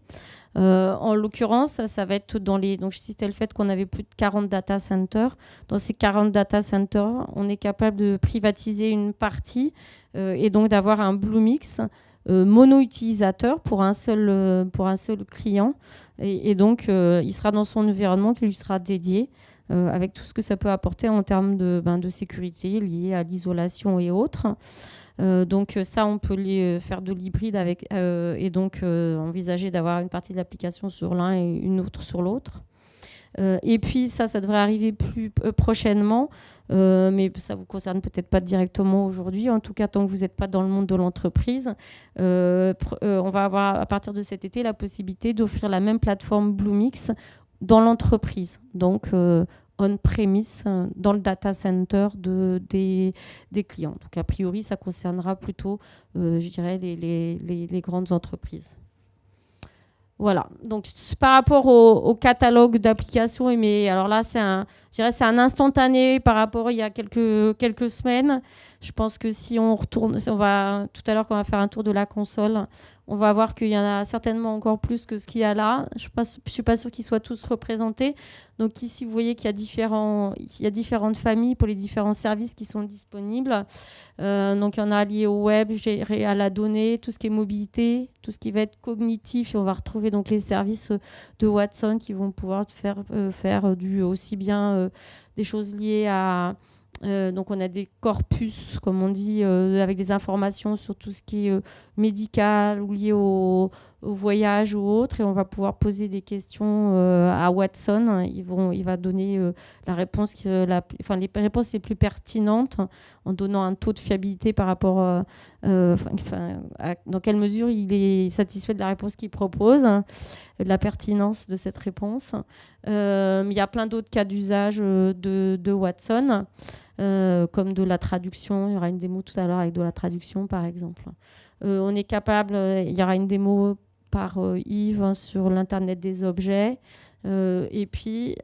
En l'occurrence, ça va être donc je citais le fait qu'on avait plus de 40 data centers. Dans ces 40 data centers, on est capable de privatiser une partie et donc d'avoir un Bluemix mono-utilisateur pour un seul client. Et donc, il sera dans son environnement qui lui sera dédié avec tout ce que ça peut apporter en termes de sécurité liée à l'isolation et autres. Donc ça, on peut faire de l'hybride et donc envisager d'avoir une partie de l'application sur l'un et une autre sur l'autre. Et puis ça devrait arriver plus prochainement, mais ça ne vous concerne peut-être pas directement aujourd'hui. En tout cas, tant que vous n'êtes pas dans le monde de l'entreprise, on va avoir à partir de cet été la possibilité d'offrir la même plateforme Bluemix dans l'entreprise. Donc on-premise dans le data center des clients. Donc, a priori, ça concernera plutôt, je dirais, les grandes entreprises. Voilà. Donc, par rapport au catalogue d'applications, mais alors là, c'est un instantané par rapport il y a quelques semaines. Je pense que si on retourne, tout à l'heure, quand on va faire un tour de la console, on va voir qu'il y en a certainement encore plus que ce qu'il y a là. Je ne suis pas sûre qu'ils soient tous représentés. Donc ici, vous voyez qu'il y a différentes familles pour les différents services qui sont disponibles. Donc il y en a liés au web, à la donnée, tout ce qui est mobilité, tout ce qui va être cognitif. Et on va retrouver donc les services de Watson qui vont pouvoir faire aussi bien des choses liées à... donc on a des corpus, comme on dit, avec des informations sur tout ce qui est médical ou lié au voyage ou autre, et on va pouvoir poser des questions à Watson. Il va donner la réponse les réponses les plus pertinentes en donnant un taux de fiabilité par rapport dans quelle mesure il est satisfait de la réponse qu'il propose, de la pertinence de cette réponse. Il y a plein d'autres cas d'usage de Watson. Comme de la traduction, il y aura une démo tout à l'heure avec de la traduction par exemple. On est capable, il y aura une démo par Yves sur l'Internet des objets. Et puis,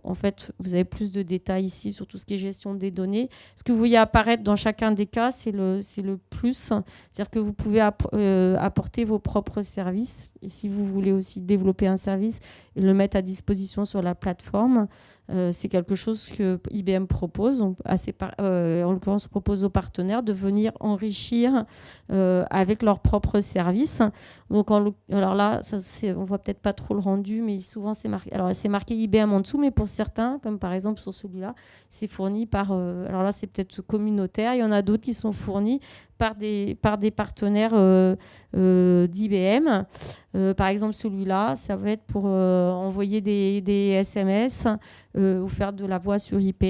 en fait, vous avez plus de détails ici sur tout ce qui est gestion des données. Ce que vous voyez apparaître dans chacun des cas, c'est le plus. C'est-à-dire que vous pouvez apporter vos propres services. Et si vous voulez aussi développer un service et le mettre à disposition sur la plateforme, c'est quelque chose que IBM propose. En l'occurrence, on propose aux partenaires de venir enrichir avec leurs propres services. Donc, alors là, on voit peut-être pas trop le rendu, mais mais souvent c'est marqué. Alors c'est marqué IBM en dessous, mais pour certains, comme par exemple sur celui-là, c'est fourni par. Alors là, c'est peut-être communautaire. Il y en a d'autres qui sont fournis par des partenaires d'IBM. Par exemple, celui-là, ça va être pour envoyer des SMS ou faire de la voix sur IP.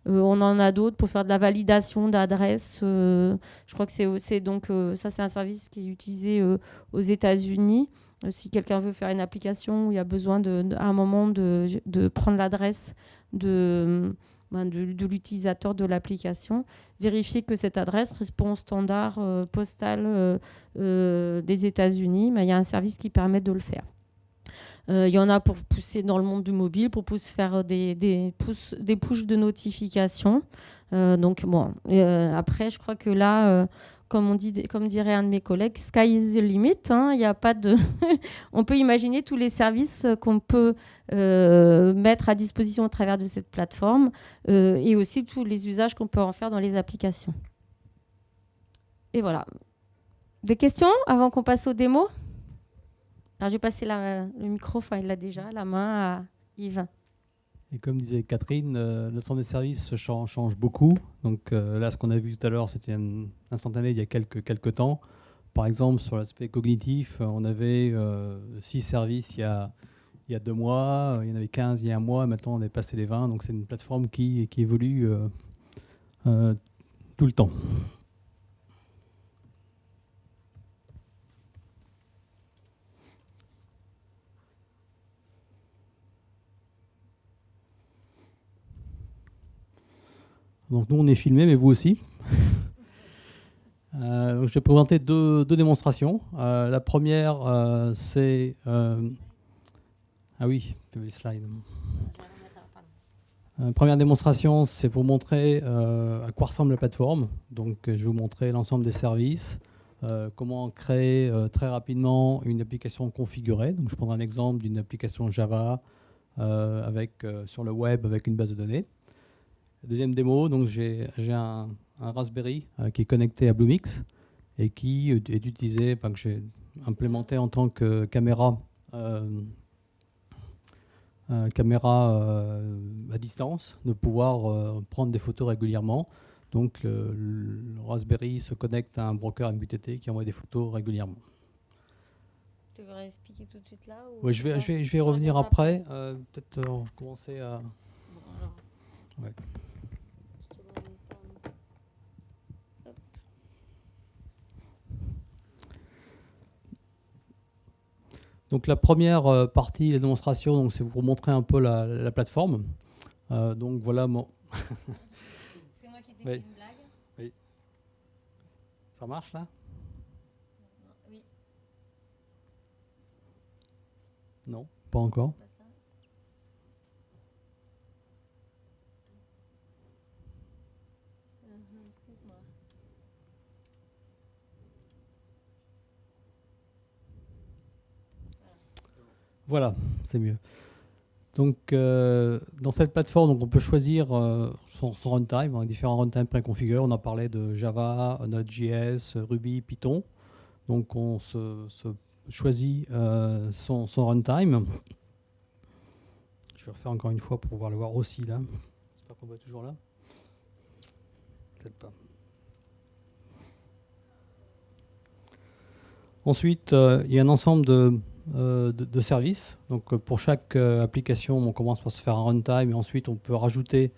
On en a d'autres pour faire de la validation d'adresse. Je crois que c'est donc ça, c'est un service qui est utilisé aux États-Unis. Si quelqu'un veut faire une application où il y a besoin à un moment de prendre l'adresse de l'utilisateur de l'application, vérifier que cette adresse répond au standard postal des États-Unis, mais il y a un service qui permet de le faire. Il y en a pour pousser dans le monde du mobile, pour faire des push de notification. Donc bon, après, je crois que là, comme dirait un de mes collègues, sky is the limit. Hein, y a pas de on peut imaginer tous les services qu'on peut mettre à disposition au travers de cette plateforme et aussi tous les usages qu'on peut en faire dans les applications. Et voilà. Des questions avant qu'on passe aux démos ? Alors, j'ai passé le micro, enfin, il l'a déjà, la main à Yves. Et comme disait Catherine, le centre de service change beaucoup. Donc là, ce qu'on a vu tout à l'heure, c'était instantané il y a quelques temps. Par exemple, sur l'aspect cognitif, on avait 6 services il y a 2 mois, il y en avait 15 il y a un mois, maintenant on est passé les 20. Donc c'est une plateforme qui évolue tout le temps. Donc nous, on est filmé, mais vous aussi. Donc je vais présenter deux démonstrations. La première, c'est... Ah oui, les slides. Première démonstration, c'est vous montrer à quoi ressemble la plateforme. Donc je vais vous montrer l'ensemble des services, comment créer très rapidement une application configurée. Donc je prendrai un exemple d'une application Java sur le web avec une base de données. Deuxième démo, donc j'ai un Raspberry qui est connecté à Bluemix et qui est utilisé, enfin que j'ai implémenté en tant que caméra à distance, de pouvoir prendre des photos régulièrement. Donc le Raspberry se connecte à un broker MQTT qui envoie des photos régulièrement. Tu veux expliquer tout de suite là ou ouais, je vais y revenir après. Peut-être commencer à... Bon, alors. Ouais. Donc la première partie de la démonstration, c'est vous montrer un peu la plateforme. Donc voilà mon... C'est moi qui t'ai Oui. fait une blague. Oui. Ça marche là? Oui. Non, pas encore. Pas ça. Excuse-moi. Voilà, c'est mieux. Donc, dans cette plateforme, donc, on peut choisir son runtime, hein, différents runtimes préconfigurés. On a parlé de Java, Node.js, Ruby, Python. Donc, on se choisit son runtime. Je vais refaire encore une fois pour pouvoir le voir aussi là. J'espère qu'on voit toujours là. Peut-être pas. Ensuite, il y a un ensemble de services. Donc pour chaque application, on commence par se faire un runtime et ensuite on peut rajouter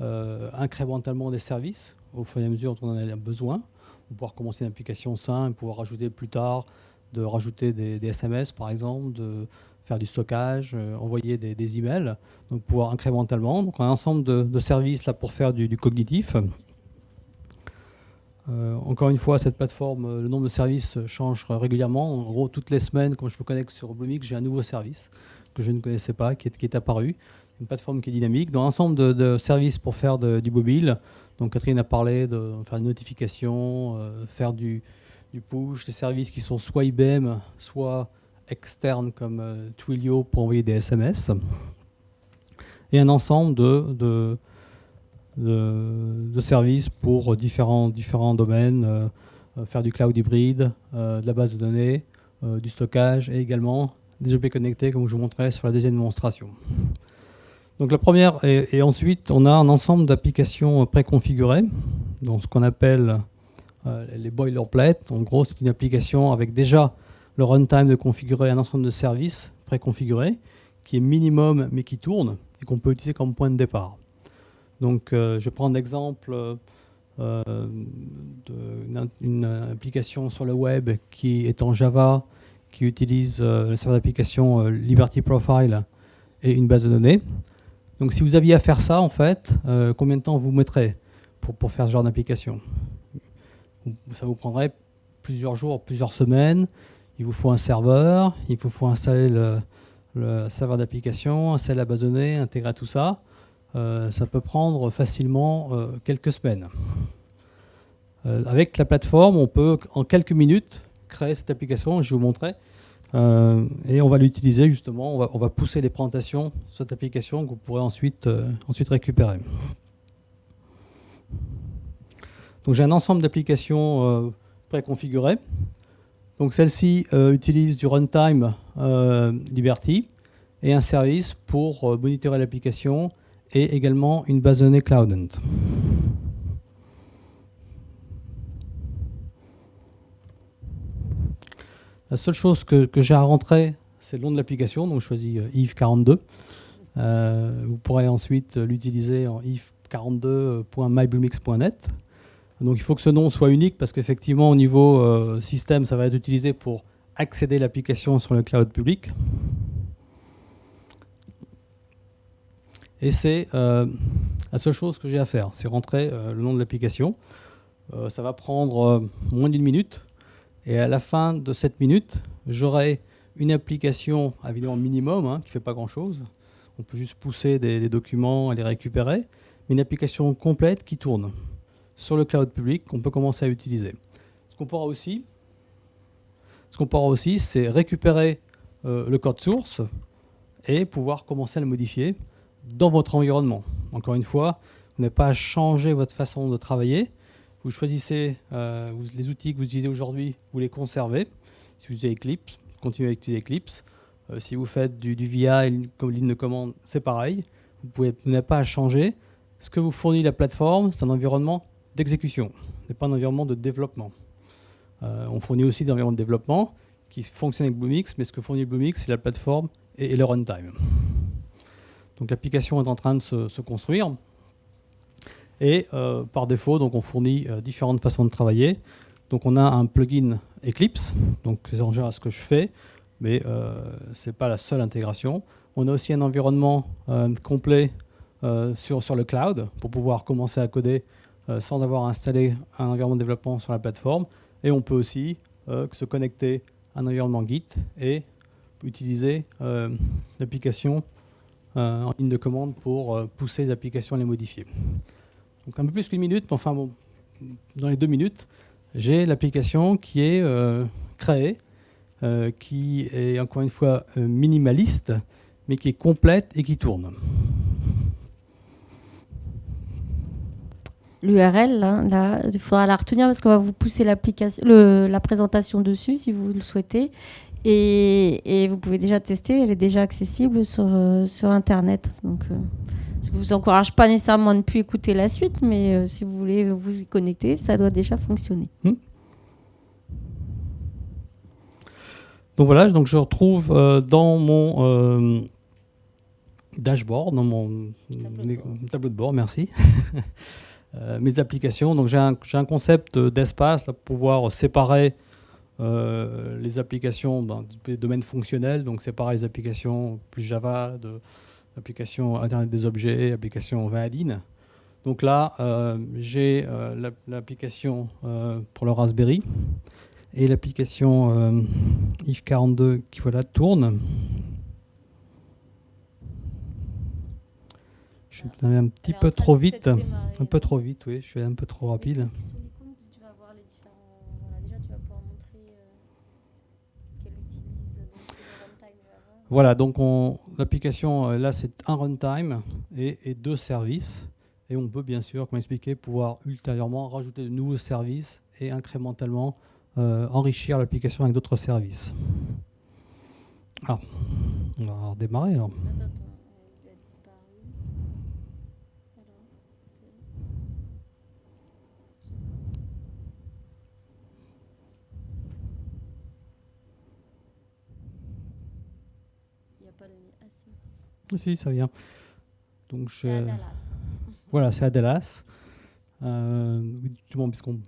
incrémentalement des services au fur et à mesure dont on en a besoin. On peut pouvoir commencer une application simple, pouvoir rajouter plus tard, de rajouter des SMS par exemple, de faire du stockage, envoyer des emails, donc pouvoir incrémentalement. Donc on a un ensemble de services là pour faire du cognitif. Encore une fois, cette plateforme, le nombre de services change régulièrement. En gros, toutes les semaines, quand je me connecte sur Bluemix, j'ai un nouveau service que je ne connaissais pas, qui est apparu. Une plateforme qui est dynamique. Dans l'ensemble de services pour faire du mobile, donc Catherine a parlé de faire une notification, faire du push, des services qui sont soit IBM, soit externes comme Twilio pour envoyer des SMS. Et un ensemble de services pour différents domaines, faire du cloud hybride, de la base de données, du stockage et également des objets connectés, comme je vous montrais sur la deuxième démonstration. Donc la première, et ensuite, on a un ensemble d'applications préconfigurées, donc ce qu'on appelle les boilerplates. En gros, c'est une application avec déjà le runtime de configurer un ensemble de services préconfigurés, qui est minimum mais qui tourne, et qu'on peut utiliser comme point de départ. Donc je vais prendre l'exemple d'une application sur le web qui est en Java, qui utilise le serveur d'application Liberty Profile et une base de données. Donc si vous aviez à faire ça, en fait, combien de temps vous mettrez pour faire ce genre d'application? Ça vous prendrait plusieurs jours, plusieurs semaines. Il vous faut un serveur, il vous faut installer le serveur d'application, installer la base de données, intégrer tout ça. Ça peut prendre facilement quelques semaines. Avec la plateforme, on peut en quelques minutes créer cette application, je vais vous montrer, et on va l'utiliser justement, on va pousser les présentations sur cette application que vous pourrez ensuite récupérer. Donc j'ai un ensemble d'applications préconfigurées. Donc celle-ci utilise du runtime Liberty et un service pour monitorer l'application et également une base de données Cloudant. La seule chose que j'ai à rentrer, c'est le nom de l'application, donc je choisis if42. Vous pourrez ensuite l'utiliser en if42.mybluemix.net. Donc il faut que ce nom soit unique parce qu'effectivement au niveau système, ça va être utilisé pour accéder à l'application sur le cloud public. Et c'est la seule chose que j'ai à faire, c'est rentrer le nom de l'application. Ça va prendre moins d'une minute. Et à la fin de cette minute, j'aurai une application évidemment minimum, qui ne fait pas grand-chose. On peut juste pousser des documents et les récupérer. Mais une application complète qui tourne sur le cloud public qu'on peut commencer à utiliser. Ce qu'on pourra aussi, c'est récupérer le code source et pouvoir commencer à le modifier dans votre environnement. Encore une fois, vous n'avez pas à changer votre façon de travailler. Vous choisissez les outils que vous utilisez aujourd'hui, vous les conservez. Si vous utilisez Eclipse, continuez à utiliser Eclipse. Si vous faites du VI comme ligne de commande, c'est pareil. Vous n'avez pas à changer. Ce que vous fournit la plateforme, c'est un environnement d'exécution, ce n'est pas un environnement de développement. On fournit aussi des environnements de développement qui fonctionnent avec Bluemix, mais ce que fournit Bluemix, c'est la plateforme et le runtime. Donc l'application est en train de se construire. Et par défaut, donc on fournit différentes façons de travailler. Donc on a un plugin Eclipse, donc c'est en général ce que je fais, mais ce n'est pas la seule intégration. On a aussi un environnement complet sur le cloud pour pouvoir commencer à coder sans avoir installé un environnement de développement sur la plateforme. Et on peut aussi se connecter à un environnement Git et utiliser l'application en ligne de commande pour pousser les applications et les modifier. Donc un peu plus qu'une minute, mais enfin bon, dans les 2 minutes, j'ai l'application qui est créée, qui est encore une fois minimaliste, mais qui est complète et qui tourne. L'URL, là, il faudra la retenir parce qu'on va vous pousser la présentation dessus si vous le souhaitez. Et vous pouvez déjà tester, elle est déjà accessible sur Internet. Donc, je ne vous encourage pas nécessairement à ne plus écouter la suite, mais si vous voulez vous y connecter, ça doit déjà fonctionner. Donc voilà, donc je retrouve dans mon dashboard, dans mon tableau de bord, merci, mes applications. Donc j'ai un concept d'espace là, pour pouvoir séparer les applications des domaines fonctionnels, donc séparer les applications plus Java, applications Internet des objets, applications Vanadine. Donc là, j'ai l'application pour le Raspberry et l'application if42 qui voilà, tourne. Je suis allé un petit peu trop vite. Un peu trop vite, oui, je suis allé un peu trop rapide. Tu vas voir les différents. Voilà, déjà, tu vas pouvoir montrer qu'elle utilise le runtime Java. Voilà, donc l'application, là, c'est un runtime et 2 services. Et on peut, bien sûr, comme expliqué, pouvoir ultérieurement rajouter de nouveaux services et incrémentalement enrichir l'application avec d'autres services. Ah, on va redémarrer alors. Attends, il a disparu. Il n'y a pas le... Ah si. Ah, si, ça vient. Donc, C'est à Dallas. voilà, c'est à Dallas. Justement, puisqu'on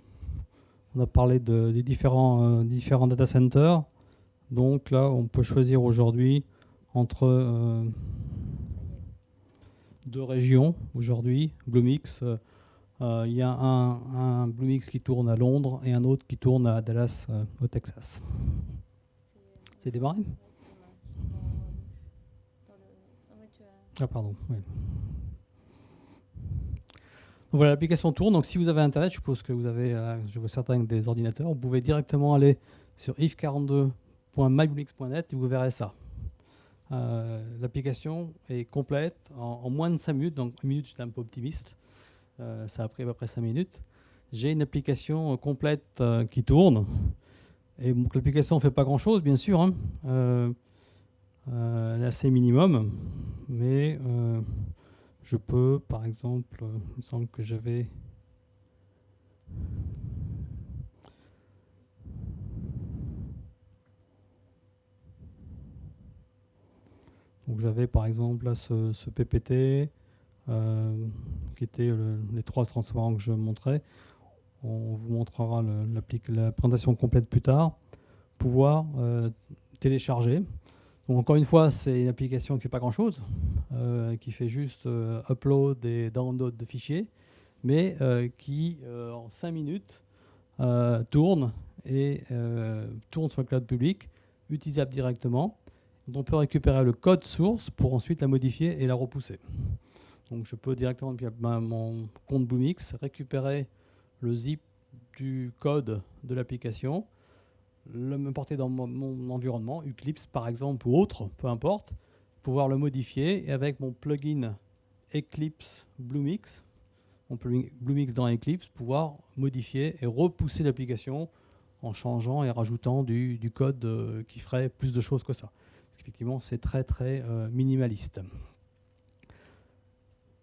a parlé des différents data centers. Donc là, on peut choisir aujourd'hui entre deux régions. Aujourd'hui, Bluemix. Il y a un Bluemix qui tourne à Londres et un autre qui tourne à Dallas, au Texas. C'est démarré ? Ah pardon. Oui. Donc voilà, l'application tourne. Donc si vous avez Internet, je suppose que vous avez, je vois certains avec des ordinateurs, vous pouvez directement aller sur if42.mybluemix.net et vous verrez ça. L'application est complète en moins de 5 minutes. Donc 1 minute, j'étais un peu optimiste. Ça a pris à peu près 5 minutes. J'ai une application complète qui tourne. Et donc, l'application ne fait pas grand-chose, bien sûr. Hein. Elle est assez minimum. Mais je peux, par exemple, il me semble que j'avais... Donc j'avais par exemple là, ce PPT qui était les 3 transparents que je montrais. On vous montrera la présentation complète plus tard. Pouvoir télécharger. Donc encore une fois, c'est une application qui ne fait pas grand-chose, qui fait juste upload et download de fichiers, mais qui en 5 minutes tourne sur le cloud public, utilisable directement. On peut récupérer le code source pour ensuite la modifier et la repousser. Donc je peux directement, depuis mon compte Bluemix, récupérer le zip du code de l'application, m'importer dans mon environnement, Eclipse par exemple ou autre, peu importe, pouvoir le modifier et avec mon plugin Eclipse Bluemix, mon plugin Bluemix dans Eclipse, pouvoir modifier et repousser l'application en changeant et rajoutant du code qui ferait plus de choses que ça. Effectivement, c'est très très minimaliste.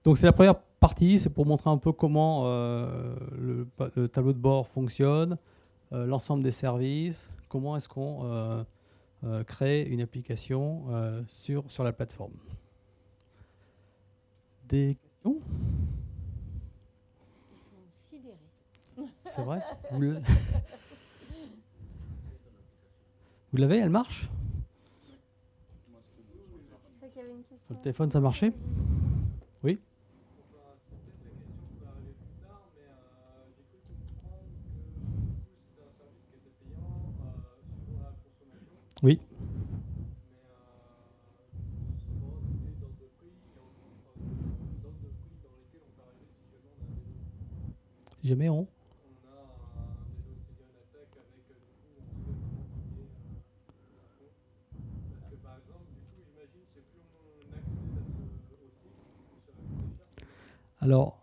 Donc c'est la première partie, c'est pour montrer un peu comment le tableau de bord fonctionne, l'ensemble des services, comment est-ce qu'on crée une application sur la plateforme. Des questions ? Ils sont sidérés. C'est vrai ? Vous l'avez, elle marche ? Sur le téléphone, ça marchait ? Oui ? Oui. Si jamais on... Alors,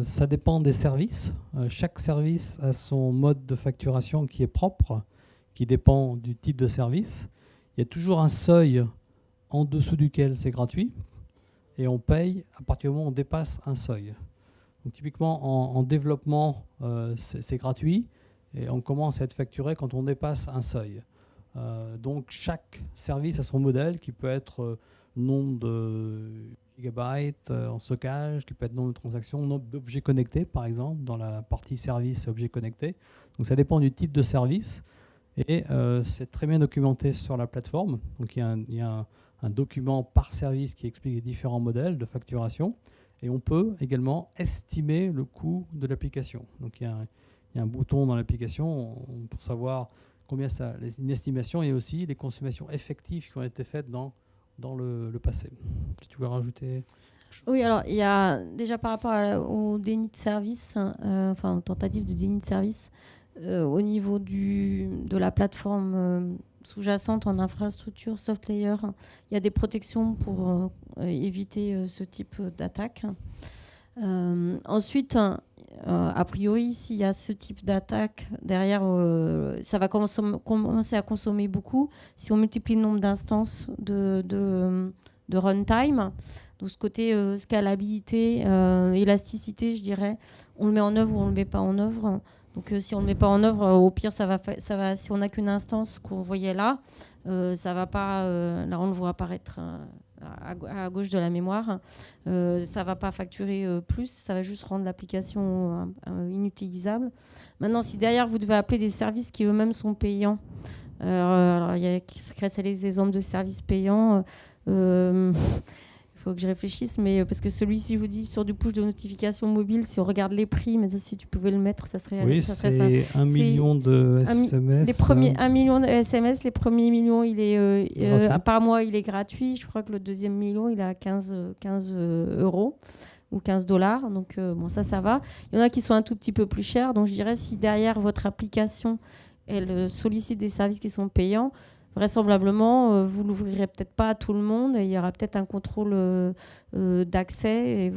ça dépend des services. Chaque service a son mode de facturation qui est propre, qui dépend du type de service. Il y a toujours un seuil en dessous duquel c'est gratuit et on paye à partir du moment où on dépasse un seuil. Donc, typiquement, en développement, c'est gratuit et on commence à être facturé quand on dépasse un seuil. Donc, chaque service a son modèle qui peut être nombre de gigabytes en stockage, qui peut être nombre de transactions, nombre d'objets connectés, par exemple, dans la partie service et objets connectés. Donc, ça dépend du type de service. Et c'est très bien documenté sur la plateforme. Donc il y a un document par service qui explique les différents modèles de facturation. Et on peut également estimer le coût de l'application. Donc il y a un bouton dans l'application pour savoir combien ça, une estimation et aussi les consommations effectives qui ont été faites dans le passé. Si tu veux rajouter... Oui, alors il y a déjà par rapport au déni de service, aux tentatives de déni de service, au niveau de la plateforme sous-jacente en infrastructure SoftLayer, il y a des protections pour éviter ce type d'attaque. Ensuite, a priori, s'il y a ce type d'attaque derrière, ça va commencer à consommer beaucoup. Si on multiplie le nombre d'instances de runtime, donc ce côté scalabilité, élasticité, je dirais, on le met en œuvre ou on le met pas en œuvre. Donc si on le met pas en œuvre, au pire, ça va, si on n'a qu'une instance qu'on voyait là, ça va pas, là on le voit apparaître à gauche de la mémoire, ça va pas facturer plus, ça va juste rendre l'application inutilisable. Maintenant, si derrière vous devez appeler des services qui eux-mêmes sont payants, alors il y a les exemples de services payants. Il faut que je réfléchisse, mais parce que celui-ci, je vous dis, sur du push de notification mobile, si on regarde les prix, mais si tu pouvais le mettre, ça serait Oui, ça. c'est 1 million de SMS. Les premiers 1 million de SMS, les premiers millions, il est par mois, il est gratuit. Je crois que le deuxième million, il est à 15 euros ou 15 $. Donc bon, ça va. Il y en a qui sont un tout petit peu plus chers. Donc je dirais, si derrière votre application, elle sollicite des services qui sont payants, vraisemblablement, vous l'ouvrirez peut-être pas à tout le monde et il y aura peut-être un contrôle d'accès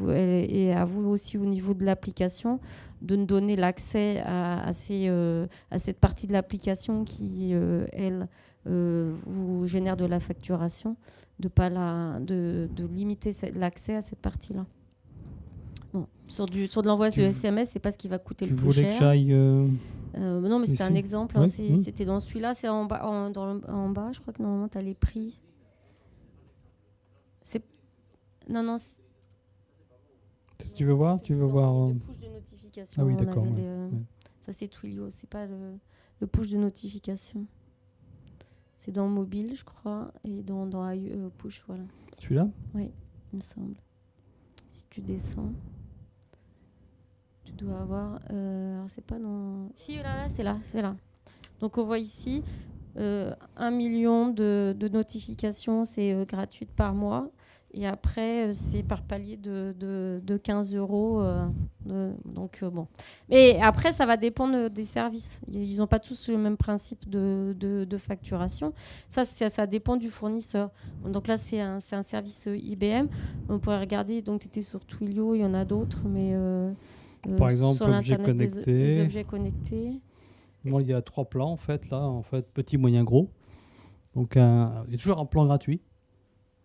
et à vous aussi au niveau de l'application de nous donner l'accès à cette partie de l'application qui, elle, vous génère de la facturation, de limiter l'accès à cette partie-là. Bon, sur de l'envoi de SMS, c'est pas ce qui va coûter le plus cher. Tu voulais que j'aille... non, mais c'était un exemple. Oui. Hein, c'était dans celui-là. C'est en bas, en bas. Je crois que normalement, tu as les prix. Non. Si tu veux voir, Le push de notification. Ah oui, d'accord. Ça, c'est Twilio. C'est pas le push de notification. C'est dans mobile, je crois, et dans push, voilà. Celui-là ? Oui, il me semble. Si tu descends. Tu dois avoir... alors c'est pas dans... Si, là, c'est là. Donc on voit ici 1 million de notifications, c'est gratuite par mois. Et après, c'est par palier de 15 euros. Donc bon. Mais après, ça va dépendre des services. Ils n'ont pas tous le même principe de facturation. Ça dépend du fournisseur. Donc là, c'est un service IBM. On pourrait regarder, donc tu étais sur Twilio, il y en a d'autres, mais... par exemple, objets connectés. Les objets connectés. Moi, il y a 3 plans, en fait, là, petit, moyen, gros. Donc, il y a toujours un plan gratuit.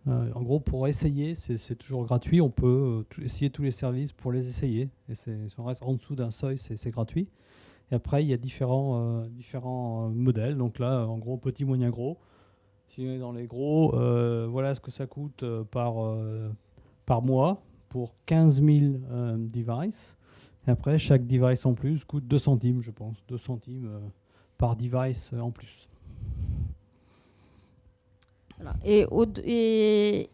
En gros, pour essayer, c'est toujours gratuit. On peut essayer tous les services pour les essayer. Et si on reste en dessous d'un seuil, c'est gratuit. Et après, il y a différents modèles. Donc là, en gros, petit, moyen, gros. Si on est dans les gros, voilà ce que ça coûte par mois pour 15 000 devices. Et après, chaque device en plus coûte 2 centimes, je pense. 2 centimes par device en plus. Voilà. Et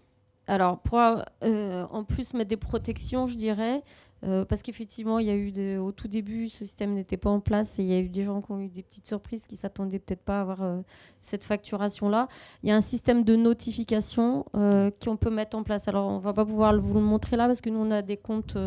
alors, pour en plus mettre des protections, je dirais, parce qu'effectivement, il y a eu au tout début, ce système n'était pas en place et il y a eu des gens qui ont eu des petites surprises qui ne s'attendaient peut-être pas à avoir cette facturation-là. Il y a un système de notification qu'on peut mettre en place. Alors, on ne va pas pouvoir vous le montrer là parce que nous, on a des comptes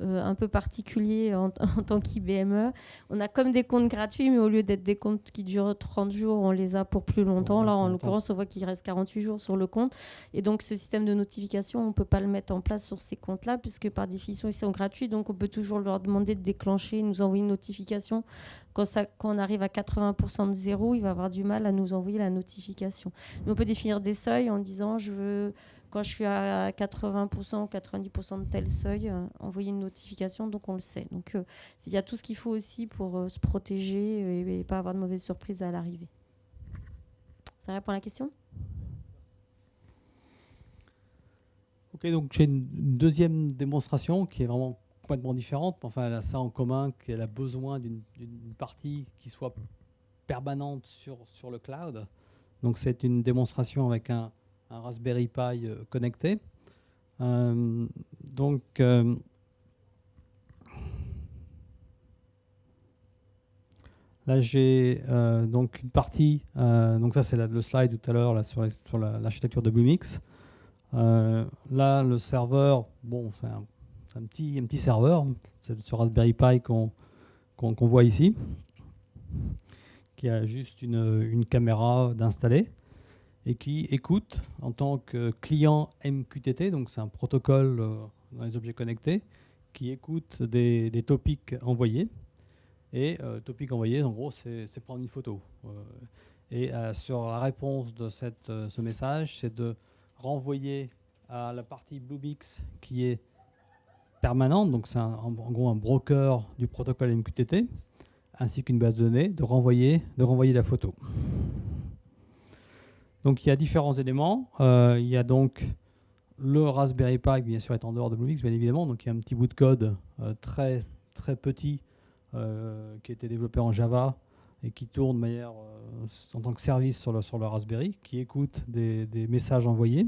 un peu particuliers en tant qu'IBME. On a comme des comptes gratuits, mais au lieu d'être des comptes qui durent 30 jours, on les a pour plus longtemps. Là, en l'occurrence, on voit qu'il reste 48 jours sur le compte. Et donc, ce système de notification, on ne peut pas le mettre en place sur ces comptes-là, puisque par définition, ils sont gratuits. Donc, on peut toujours leur demander de déclencher, nous envoyer une notification. Quand on arrive à 80% de zéro, il va avoir du mal à nous envoyer la notification. Mais on peut définir des seuils en disant, quand je suis à 80% ou 90% de tel seuil, envoyer une notification, donc on le sait. Donc il y a tout ce qu'il faut aussi pour se protéger et pas avoir de mauvaises surprises à l'arrivée. Ça répond à la question ? Ok, donc j'ai une deuxième démonstration qui est vraiment complètement différente. Enfin, elle a ça en commun, qu'elle a besoin d'une partie qui soit permanente sur le cloud. Donc c'est une démonstration avec un Raspberry Pi connecté. Donc, là, j'ai donc une partie. Donc ça, c'est le slide tout à l'heure sur l'architecture de Bluemix. Là, le serveur, bon, c'est un petit serveur. C'est ce Raspberry Pi qu'on voit ici, qui a juste une caméra d'installer et qui écoute en tant que client MQTT, donc c'est un protocole dans les objets connectés, qui écoute des topics envoyés. Et topic envoyé, en gros, c'est prendre une photo. Et sur la réponse de ce message, c'est de renvoyer à la partie Bluemix qui est permanente, donc c'est en gros un broker du protocole MQTT, ainsi qu'une base de données, de renvoyer la photo. Donc il y a différents éléments. Il y a donc le Raspberry Pi, bien sûr, est en dehors de Bluemix, bien évidemment. Donc il y a un petit bout de code très, très petit qui a été développé en Java et qui tourne de manière, en tant que service sur le Raspberry, qui écoute des messages envoyés.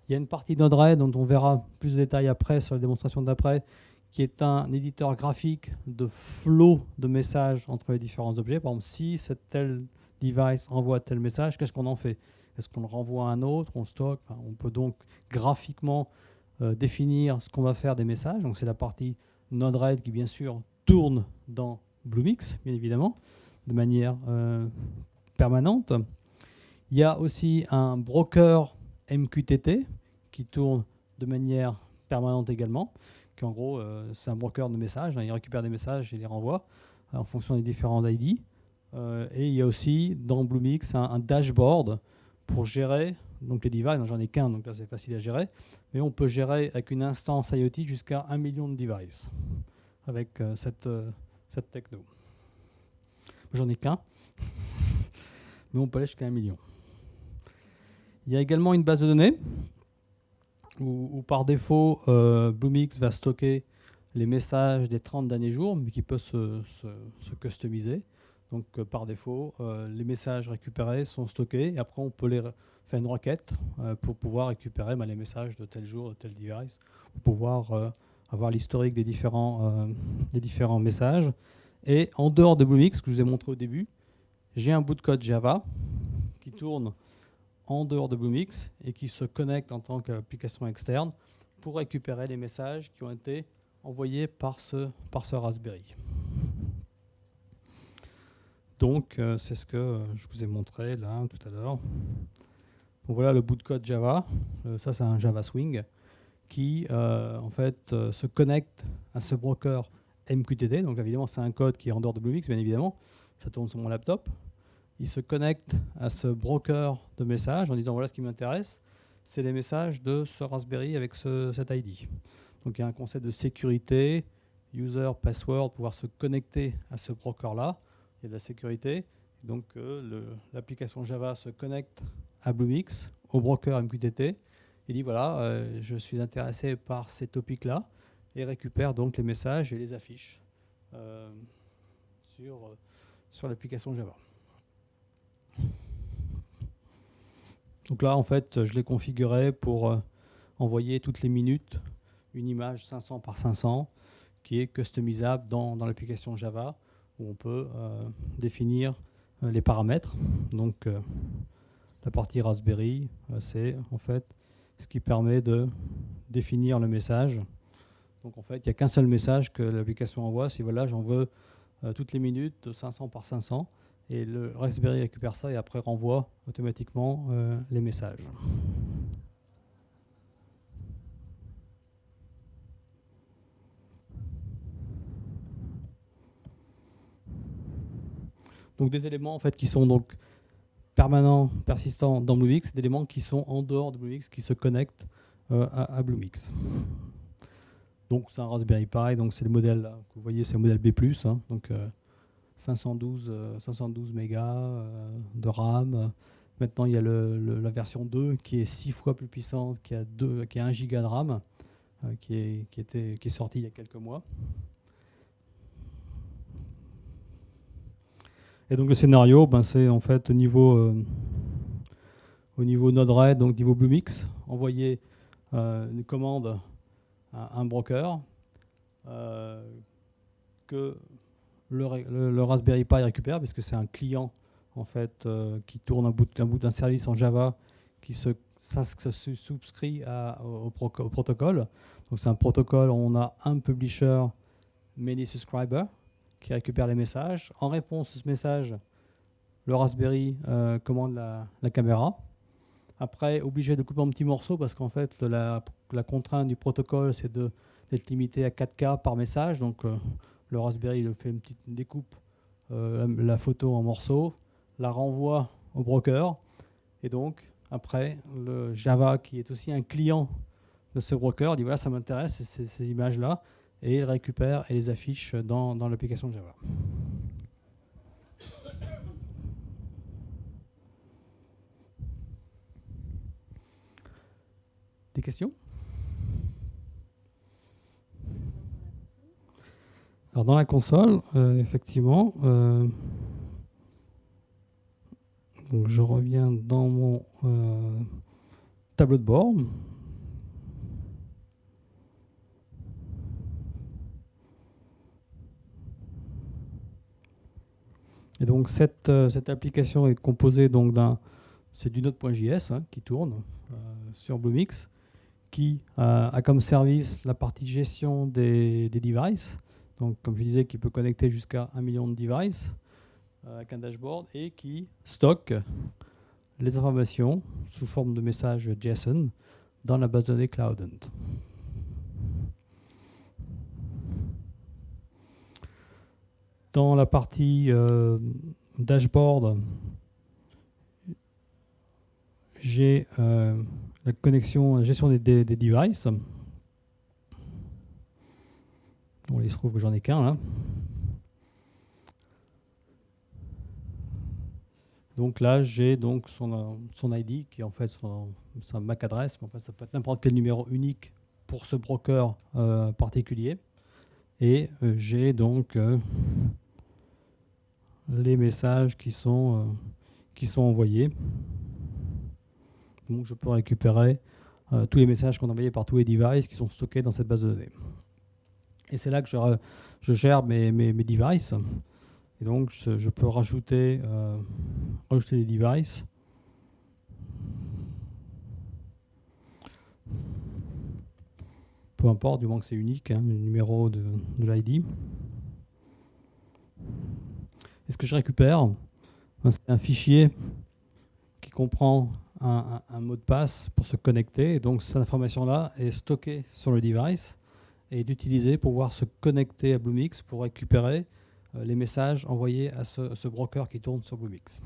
Il y a une partie Node-RED dont on verra plus de détails après sur la démonstration d'après, qui est un éditeur graphique de flow de messages entre les différents objets. Par exemple, si tel device envoie tel message, qu'est-ce qu'on en fait? Est-ce qu'on le renvoie à un autre? On le stocke? Enfin, on peut donc graphiquement définir ce qu'on va faire des messages. Donc c'est la partie Node-RED qui, bien sûr, tourne dans Bluemix, bien évidemment, de manière permanente. Il y a aussi un broker MQTT qui tourne de manière permanente également, qui en gros, c'est un broker de messages. Il récupère des messages et les renvoie en fonction des différents ID. Et il y a aussi dans Bluemix un dashboard pour gérer donc les devices. J'en ai qu'un, donc là c'est facile à gérer. Mais on peut gérer avec une instance IoT jusqu'à 1 million de devices avec cette techno. J'en ai qu'un, mais on peut aller jusqu'à 1 million. Il y a également une base de données où par défaut, Bluemix va stocker les messages des 30 derniers jours, mais qui peut se customiser. Donc par défaut, les messages récupérés sont stockés, et après on peut faire une requête pour pouvoir récupérer les messages de tel jour, de tel device, pour pouvoir avoir l'historique des différents messages. Et en dehors de Bluemix, que je vous ai montré au début, j'ai un bout de code Java qui tourne en dehors de Bluemix et qui se connecte en tant qu'application externe pour récupérer les messages qui ont été envoyés par ce Raspberry. Donc, c'est ce que je vous ai montré là tout à l'heure. Donc voilà le bout de code Java. Ça, c'est un Java Swing qui, en fait, se connecte à ce broker MQTT. Donc, évidemment, c'est un code qui est en dehors de Bluemix, bien évidemment. Ça tourne sur mon laptop. Il se connecte à ce broker de messages en disant voilà ce qui m'intéresse, c'est les messages de ce Raspberry avec cet ID. Donc il y a un concept de sécurité, user, password, pouvoir se connecter à ce broker-là. Il y a de la sécurité. Donc l'application Java se connecte à Bluemix, au broker MQTT, et dit voilà, je suis intéressé par ces topics-là, et récupère donc les messages et les affiche sur l'application Java. Donc là, en fait, je l'ai configuré pour envoyer toutes les minutes une image 500 par 500 qui est customisable dans l'application Java, où on peut définir les paramètres. Donc la partie Raspberry, c'est en fait ce qui permet de définir le message. Donc en fait, il n'y a qu'un seul message que l'application envoie. Si voilà, j'en veux toutes les minutes de 500 par 500. Et le Raspberry récupère ça et après renvoie automatiquement les messages. Donc des éléments en fait qui sont donc permanents, persistants dans Bluemix, des éléments qui sont en dehors de Bluemix, qui se connectent à Bluemix. Donc c'est un Raspberry Pi, donc c'est le modèle là, que vous voyez, c'est le modèle B+, hein, donc 512 mégas de RAM. Maintenant, il y a la version 2 qui est 6 fois plus puissante, qui a 1 giga de RAM, qui est sortie il y a quelques mois. Et donc le scénario, c'est en fait au niveau Node-RED, donc niveau Bluemix, envoyer une commande à un broker que le Raspberry Pi récupère, parce que c'est un client en fait qui tourne un bout d'un service en Java qui se souscrit au protocole. Donc c'est un protocole où on a un publisher, many subscribers, qui récupère les messages. En réponse à ce message, le Raspberry commande la caméra. Après, obligé de couper en petits morceaux parce qu'en fait, la contrainte du protocole, c'est de d'être limité à 4K par message. Donc le Raspberry il fait une petite découpe la photo en morceaux, la renvoie au broker, et donc après le Java, qui est aussi un client de ce broker, dit voilà, ça m'intéresse ces images-là, et il récupère et les affiche dans l'application Java. Des questions? Alors dans la console, effectivement, donc je reviens dans mon tableau de bord. Et donc cette application est composée donc c'est du Node.js qui tourne sur Bluemix, qui a comme service la partie gestion des devices. Donc comme je disais, qui peut connecter jusqu'à 1 million de devices avec un dashboard, et qui stocke les informations sous forme de messages JSON dans la base de données Cloudant. Dans la partie dashboard, j'ai la connexion, la gestion des devices. Bon, il se trouve que j'en ai qu'un là. Donc là, j'ai donc son ID, qui est en fait sa MAC adresse, mais en fait, ça peut être n'importe quel numéro unique pour ce broker particulier. Et j'ai donc les messages qui sont envoyés. Donc je peux récupérer tous les messages qu'on a envoyés par tous les devices qui sont stockés dans cette base de données. Et c'est là que je gère mes devices. Et donc je peux rajouter des devices. Peu importe, du moment que c'est unique, le numéro de l'ID. Et ce que je récupère, c'est un fichier qui comprend un mot de passe pour se connecter. Et donc cette information-là est stockée sur le device et est utilisée pour pouvoir se connecter à Bluemix pour récupérer les messages envoyés à ce broker qui tourne sur Bluemix.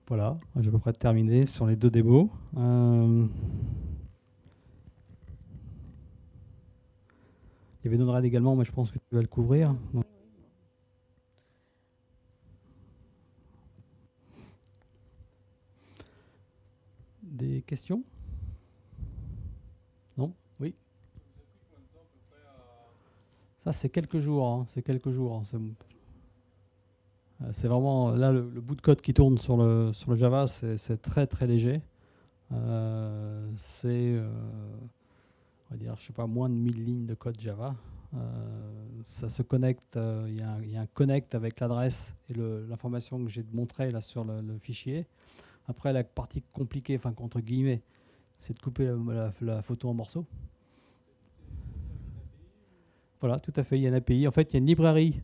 Voilà, j'ai à peu près terminé sur les deux démos. Il y avait Node-RED également, mais je pense que tu vas le couvrir. Donc. Des questions? Non? Oui? Ça, c'est quelques jours. Hein. C'est quelques jours. C'est vraiment, là, le bout de code qui tourne sur le Java, c'est très très léger. C'est, on va dire, je sais pas, moins de 1000 lignes de code Java. Ça se connecte, il y a un connect avec l'adresse et l'information que j'ai montrée là sur le fichier. Après, la partie compliquée, enfin, entre guillemets, c'est de couper la photo en morceaux. Voilà, tout à fait, il y a une API. En fait, il y a une librairie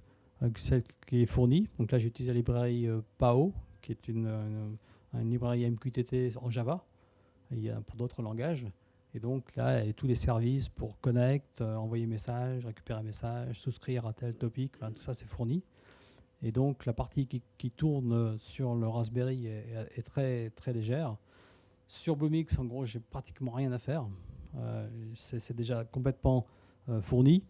celle qui est fournie. Donc là, j'ai utilisé la librairie PAO, qui est une librairie MQTT en Java. Il y a pour d'autres langages. Et donc là, il y a tous les services pour connect, envoyer message, récupérer message, souscrire à tel topic. Enfin, tout ça, c'est fourni. Et donc la partie qui tourne sur le Raspberry est très, très légère. Sur Bluemix, en gros, j'ai pratiquement rien à faire. C'est déjà complètement fourni.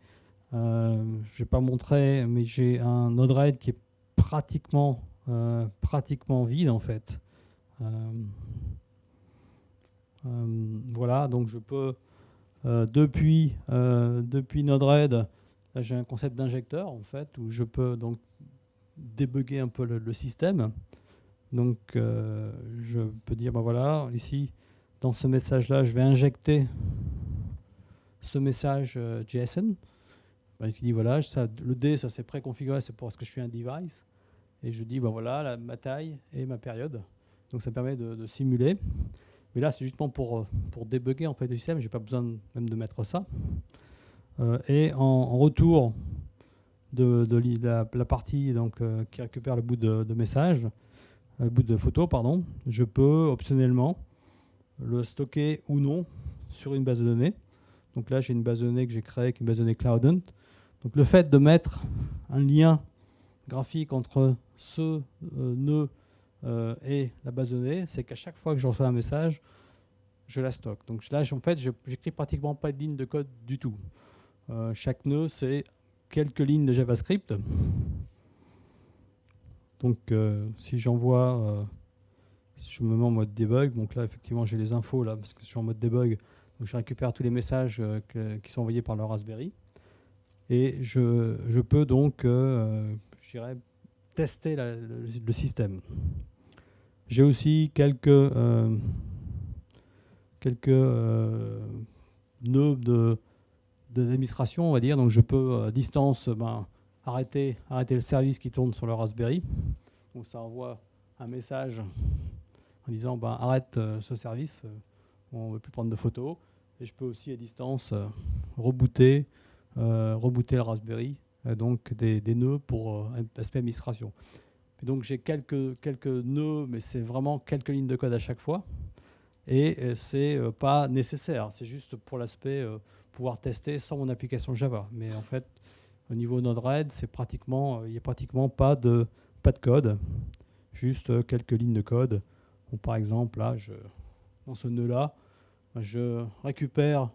Je ne vais pas montrer, mais j'ai un Node-RED qui est pratiquement vide en fait. Voilà, donc je peux depuis Node-RED, là j'ai un concept d'injecteur en fait où je peux donc débugger un peu le système. Donc je peux dire ben voilà, ici dans ce message là je vais injecter ce message JSON. Qui dit voilà, le D ça c'est préconfiguré, c'est parce que je suis un device, et je dis ben voilà ma taille et ma période, donc ça permet de simuler. Mais là c'est justement pour débugger en fait le système, j'ai pas besoin même de mettre ça. Et en retour la partie donc, qui récupère le bout de message, le bout de photo, pardon, je peux optionnellement le stocker ou non sur une base de données. Donc là, j'ai une base de données que j'ai créée, qui est une base de données Cloudant. Donc le fait de mettre un lien graphique entre ce nœud et la base de données, c'est qu'à chaque fois que je reçois un message, je la stocke. Donc là, en fait, je n'écris pratiquement pas de ligne de code du tout. Chaque nœud, c'est quelques lignes de JavaScript. Donc si j'envoie, si je me mets en mode debug, donc là, effectivement, j'ai les infos là, parce que je suis en mode debug. Donc je récupère tous les messages qui sont envoyés par le Raspberry. Et je peux donc, je dirais, tester le système. J'ai aussi quelques nœuds d'administration, on va dire. Donc je peux à distance arrêter le service qui tourne sur le Raspberry. Donc ça envoie un message en disant arrête ce service, on ne veut plus prendre de photos. Et je peux aussi à distance rebooter le Raspberry, donc des nœuds pour aspect administration. Et donc j'ai quelques nœuds, mais c'est vraiment quelques lignes de code à chaque fois. Et c'est pas nécessaire, c'est juste pour l'aspect pouvoir tester sans mon application Java. Mais en fait, au niveau Node-RED, il n'y a pratiquement pas de code, juste quelques lignes de code. Donc, par exemple, là, dans ce nœud-là, je récupère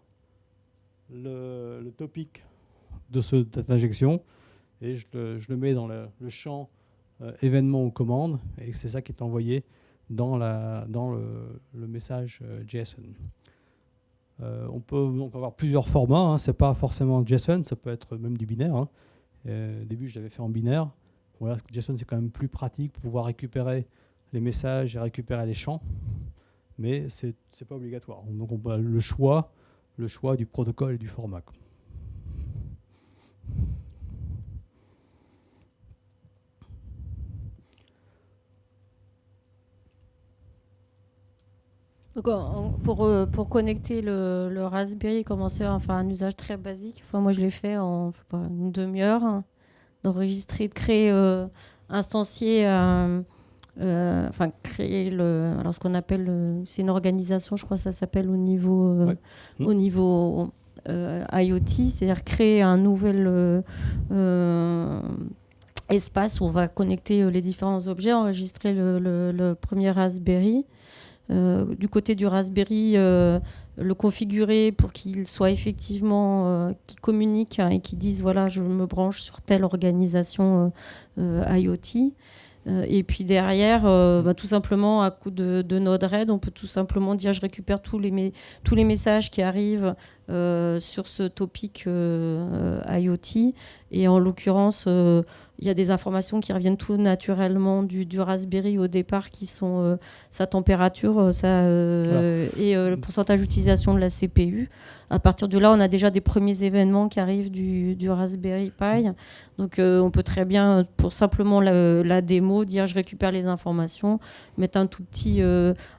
le topic de cette injection et je le mets dans le champ événement ou commande, et c'est ça qui est envoyé dans le message JSON. On peut donc avoir plusieurs formats, hein. C'est pas forcément JSON, ça peut être même du binaire, hein. Au début, je l'avais fait en binaire. Voilà, JSON, c'est quand même plus pratique pour pouvoir récupérer les messages et récupérer les champs, mais c'est pas obligatoire. Donc on a le choix du protocole et du format. Donc, pour connecter le Raspberry, commencer à faire un usage très basique. Enfin, moi, je l'ai fait en une demi-heure, hein, d'enregistrer, de créer, instancier, créer alors ce qu'on appelle, c'est une organisation, je crois que ça s'appelle au niveau, IoT, c'est-à-dire créer un nouvel espace où on va connecter les différents objets, enregistrer le premier Raspberry. Du côté du Raspberry, le configurer pour qu'il soit effectivement, qu'il communique, hein, et qu'il dise voilà, je me branche sur telle organisation IoT. Et puis derrière, tout simplement à coup de Node-RED, on peut tout simplement dire je récupère tous les messages qui arrivent sur ce topic IoT, et en l'occurrence il y a des informations qui reviennent tout naturellement du Raspberry au départ, qui sont sa température, et le pourcentage d'utilisation de la CPU. À partir de là, on a déjà des premiers événements qui arrivent du Raspberry Pi. Donc on peut très bien, pour simplement la démo, dire je récupère les informations, mettre un tout petit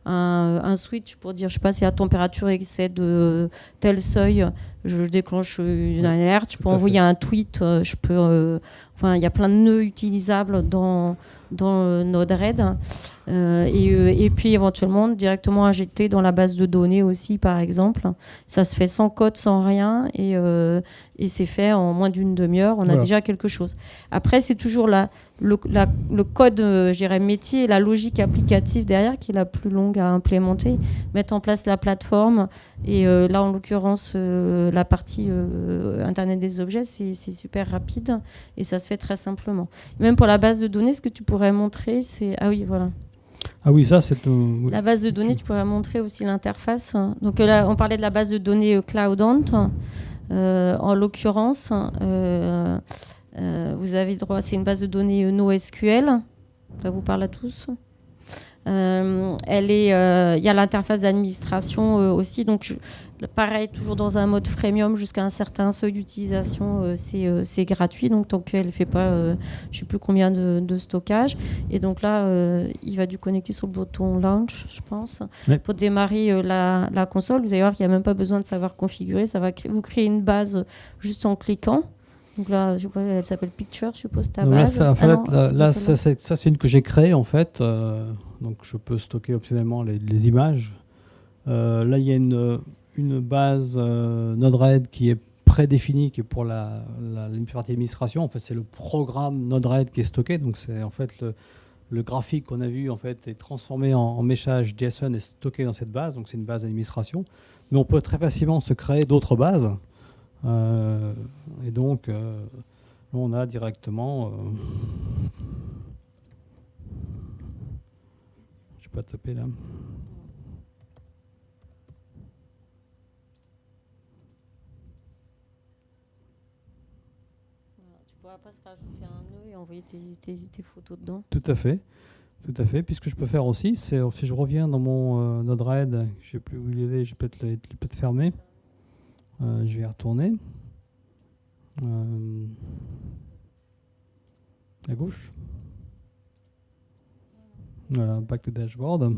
un switch pour dire je sais pas si la température excède tel seuil, je déclenche une alerte, je peux envoyer un tweet, il y a plein de nœuds utilisables dans Node-RED, et puis éventuellement directement injecter dans la base de données aussi, par exemple. Ça se fait sans code, sans rien, et c'est fait en moins d'une demi-heure. On a déjà quelque chose. Après, c'est toujours le code, je dirais, métier et la logique applicative derrière qui est la plus longue à implémenter. Mettre en place la plateforme, et là, en l'occurrence, la partie Internet des objets, c'est super rapide et ça se fait très simplement. Même pour la base de données, ce que tu pourrais montrer, c'est... Ah oui, voilà. Ah oui, ça c'est... La base de données, tu pourrais montrer aussi l'interface. Donc là, on parlait de la base de données Cloudant. En l'occurrence, vous avez droit, c'est une base de données NoSQL. Ça vous parle à tous. Il y a l'interface d'administration aussi. Donc, pareil, toujours dans un mode freemium jusqu'à un certain seuil d'utilisation, c'est gratuit. Donc, tant qu'elle ne fait pas, je ne sais plus combien de stockage. Et donc là, il va dû connecter sur le bouton Launch, je pense, pour démarrer la console. Vous allez voir qu'il n'y a même pas besoin de savoir configurer. Ça va vous créer une base juste en cliquant. Donc là, je sais pas, elle s'appelle Picture, je suppose, ta Donc là, base. ça, en fait, non, là, c'est pas celle-là. ça, c'est une que j'ai créée en fait. Donc je peux stocker optionnellement les images. Là, il y a une base Node-RED qui est prédéfinie, qui est pour la partie administration. En fait, c'est le programme Node-RED qui est stocké. Donc c'est en fait le graphique qu'on a vu en fait est transformé en message JSON et stocké dans cette base. Donc c'est une base d'administration. Mais on peut très facilement se créer d'autres bases. Et donc on a directement. Je vais pas taper là. Voilà, tu pourras pas se rajouter un nœud et envoyer tes photos dedans. Tout à fait. Tout à fait. Puis ce que je peux faire aussi, c'est si je reviens dans mon Node-RED, je ne sais plus où il est, je vais peut-être fermer. Je vais y retourner. À gauche. Voilà, back to dashboard.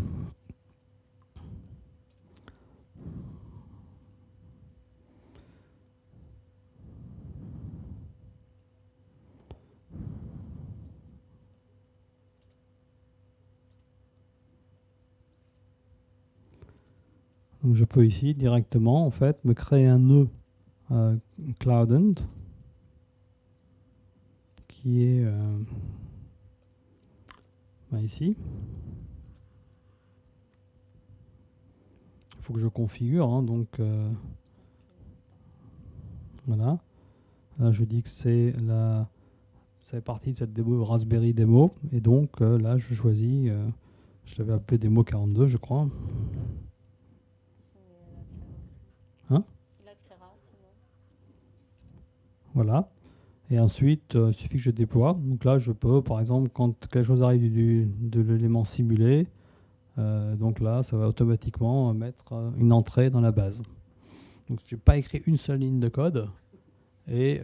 Donc je peux ici directement en fait me créer un nœud Cloudent qui est ici. Il faut que je configure, hein, donc voilà. Là je dis que ça fait partie de cette démo Raspberry démo et donc là je choisis, je l'avais appelé démo 42 je crois. Hein? Voilà. Et ensuite, il suffit que je déploie. Donc là, je peux, par exemple, quand quelque chose arrive de l'élément simulé, donc là, ça va automatiquement mettre une entrée dans la base. Donc, je n'ai pas écrit une seule ligne de code. Et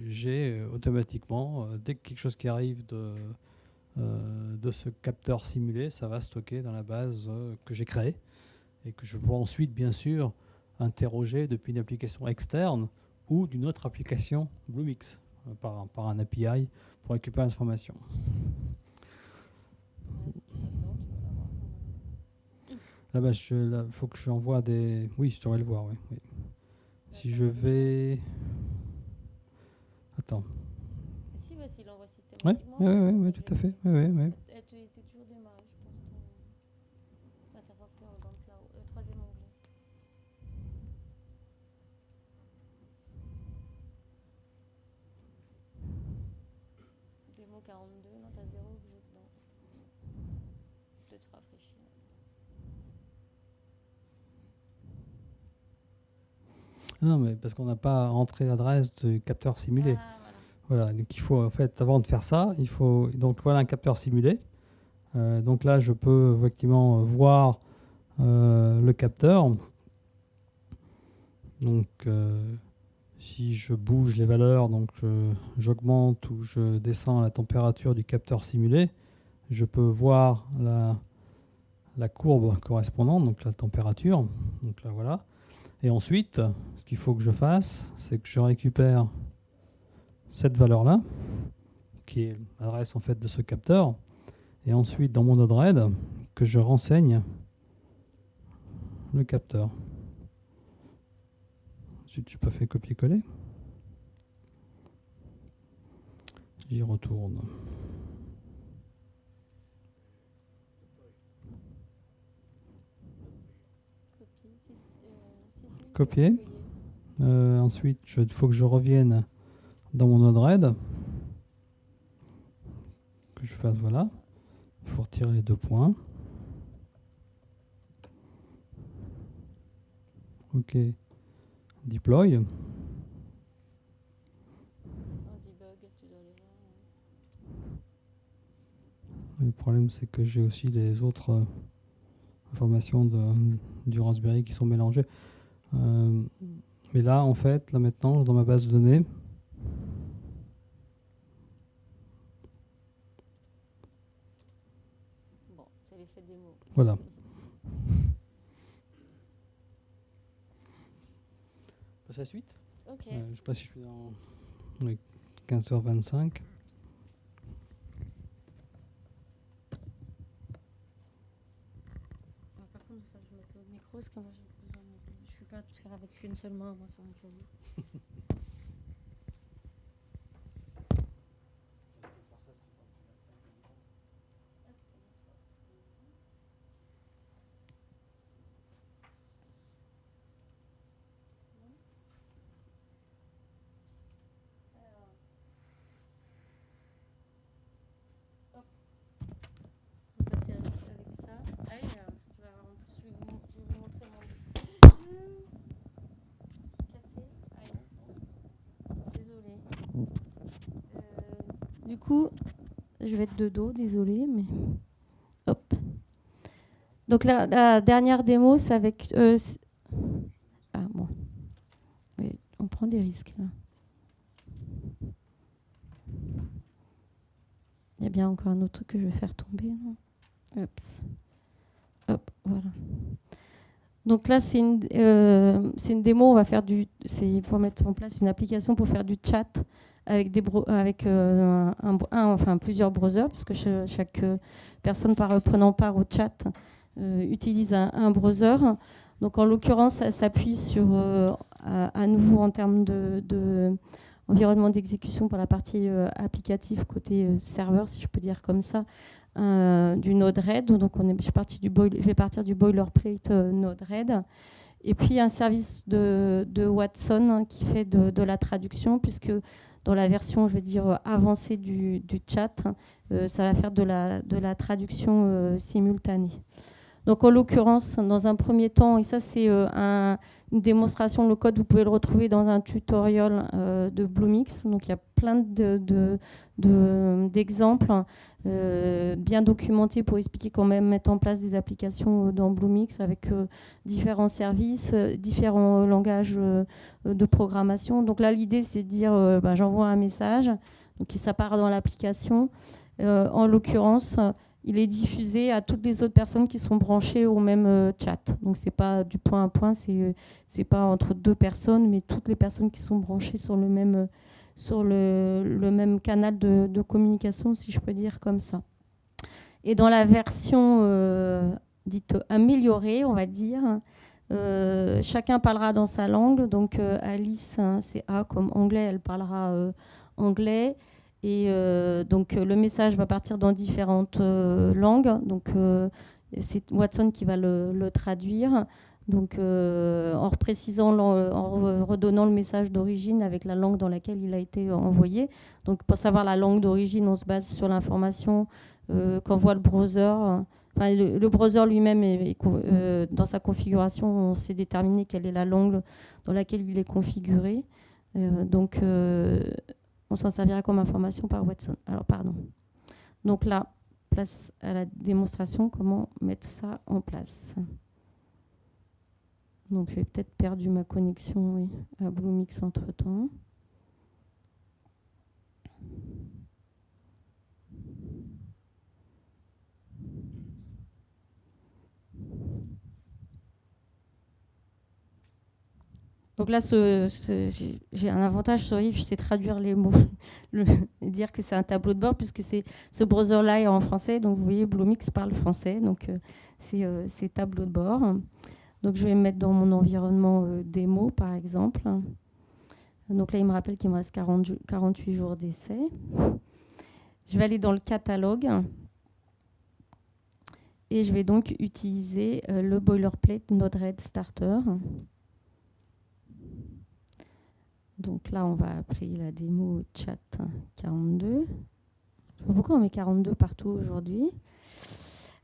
j'ai automatiquement, dès que quelque chose qui arrive de ce capteur simulé, ça va stocker dans la base que j'ai créée. Et que je peux ensuite, bien sûr, interroger depuis une application externe ou d'une autre application Bluemix par un API pour récupérer l'information. Là-bas, il faut que j'envoie des... Oui, je devrais le voir, oui. Si je vais... Attends. Si, bah, s'il envoie systématiquement. Oui, tout à fait. Ouais. Tu étais toujours démarré, je pense. Interface cloud dans le cloud. Troisième onglet. Démo 42, non, t'as 0 objet dedans. Peut-être rafraîchir. Non, mais parce qu'on n'a pas rentré l'adresse du capteur simulé. Ah, voilà, donc il faut, en fait, avant de faire ça, il faut... Donc voilà un capteur simulé. Donc là, je peux effectivement voir le capteur. Donc si je bouge les valeurs, donc j'augmente ou je descends la température du capteur simulé, je peux voir la courbe correspondante, donc la température. Donc là, voilà. Et ensuite, ce qu'il faut que je fasse, c'est que je récupère cette valeur-là, qui est l'adresse en fait de ce capteur, et ensuite dans mon Node-RED, que je renseigne le capteur. Ensuite, je peux faire copier-coller. J'y retourne. Copier. Ensuite, il faut que je revienne dans mon Node-RED. Que je fasse, voilà. Il faut retirer les 2 points. OK. Deploy. Le problème, c'est que j'ai aussi les autres informations du Raspberry qui sont mélangées. Mais là, en fait, là maintenant, dans ma base de données, bon, c'est l'effet démo. Voilà. Passe à la suite. Ok. Je ne sais pas si je suis dans... Oui, 15h25. Par contre, je vais mettre le micro parce que moi, je ne suis pas faire avec une seule main, moi, sur mon clavier. Passer avec ça. Allez, tu vas voir, en plus, je vais vous montrer mon cassé. Allez. Désolée. Du coup, je vais être de dos, désolée, mais hop. Donc la dernière démo, c'est avec. Ah bon. Oui, on prend des risques là. Il y a bien encore un autre truc que je vais faire tomber, non? Oups. Hop, voilà. Donc là, c'est une démo. On va faire c'est pour mettre en place une application pour faire du chat avec plusieurs browsers, parce que chaque personne prenant part au chat utilise un browser. Donc en l'occurrence, ça s'appuie sur, à nouveau en termes de environnement d'exécution pour la partie applicative côté serveur, si je peux dire comme ça, du Node-RED. Donc je vais partir du boilerplate Node-RED. Et puis un service de Watson qui fait de la traduction, puisque dans la version, je vais dire, avancée du chat, ça va faire de la traduction simultanée. Donc en l'occurrence, dans un premier temps, et ça c'est une démonstration, le code, vous pouvez le retrouver dans un tutoriel de Bluemix. Donc il y a plein d'exemples bien documentés pour expliquer comment mettre en place des applications dans Bluemix avec différents services, différents langages de programmation. Donc là, l'idée, c'est de dire, j'envoie un message, donc ça part dans l'application. En l'occurrence, il est diffusé à toutes les autres personnes qui sont branchées au même chat. Donc c'est pas du point à point, c'est pas entre deux personnes, mais toutes les personnes qui sont branchées sur le même canal de communication, si je peux dire comme ça. Et dans la version dite améliorée, on va dire, chacun parlera dans sa langue. Donc Alice, c'est A comme anglais, elle parlera anglais. Et donc le message va partir dans différentes langues. Donc c'est Watson qui va le traduire. Donc en redonnant le message d'origine avec la langue dans laquelle il a été envoyé. Donc pour savoir la langue d'origine, on se base sur l'information qu'envoie le browser. Enfin, le browser lui-même, dans sa configuration, on sait déterminer quelle est la langue dans laquelle il est configuré. Donc on s'en servira comme information par Watson. Alors, pardon. Donc là, place à la démonstration, comment mettre ça en place. Donc, j'ai peut-être perdu ma connexion à Bluemix entre-temps. Donc là, j'ai un avantage sur Yves, je sais traduire les mots, dire que c'est un tableau de bord, puisque ce browser-là est en français. Donc vous voyez, Bluemix parle français, donc c'est tableau de bord. Donc je vais me mettre dans mon environnement démo, par exemple. Donc là, il me rappelle qu'il me reste 48 jours d'essai. Je vais aller dans le catalogue. Et je vais donc utiliser le boilerplate Node-RED Starter. Donc là, on va appeler la démo chat 42. Je ne sais pas pourquoi on met 42 partout aujourd'hui.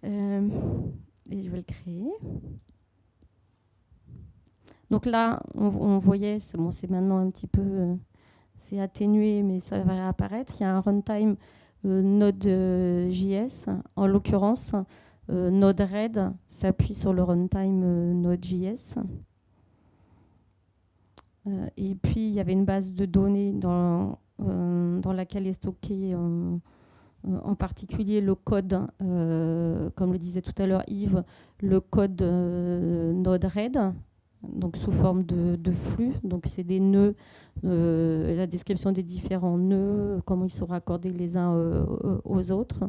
Et je vais le créer. Donc là, on voyait, c'est maintenant un petit peu c'est atténué, mais ça va réapparaître. Il y a un runtime Node.js. En l'occurrence, Node-RED s'appuie sur le runtime Node.js. Et puis, il y avait une base de données dans laquelle est stocké en particulier le code, comme le disait tout à l'heure Yves, le code Node-RED. donc sous forme de flux. Donc c'est des nœuds, la description des différents nœuds, comment ils sont raccordés les uns aux autres.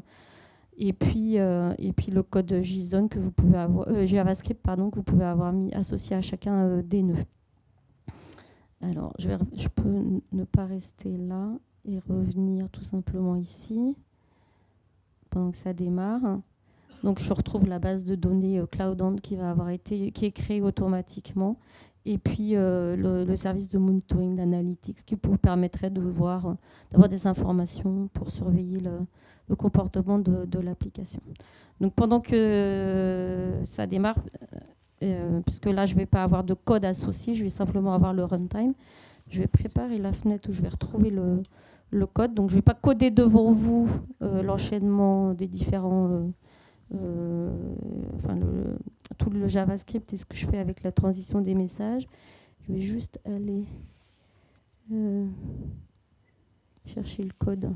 Et puis le code JSON que vous pouvez avoir, JavaScript pardon, que vous pouvez avoir mis associé à chacun des nœuds. Alors je peux ne pas rester là et revenir tout simplement ici pendant que ça démarre. Donc je retrouve la base de données Cloudant qui est créée automatiquement, et puis le service de monitoring d'analytics qui vous permettrait d'avoir des informations pour surveiller le comportement de l'application. Donc pendant que ça démarre, puisque là je ne vais pas avoir de code associé, je vais simplement avoir le runtime, je vais préparer la fenêtre où je vais retrouver le code. Donc je ne vais pas coder devant vous l'enchaînement des différents... tout le JavaScript et ce que je fais avec la transition des messages. Je vais juste aller chercher le code.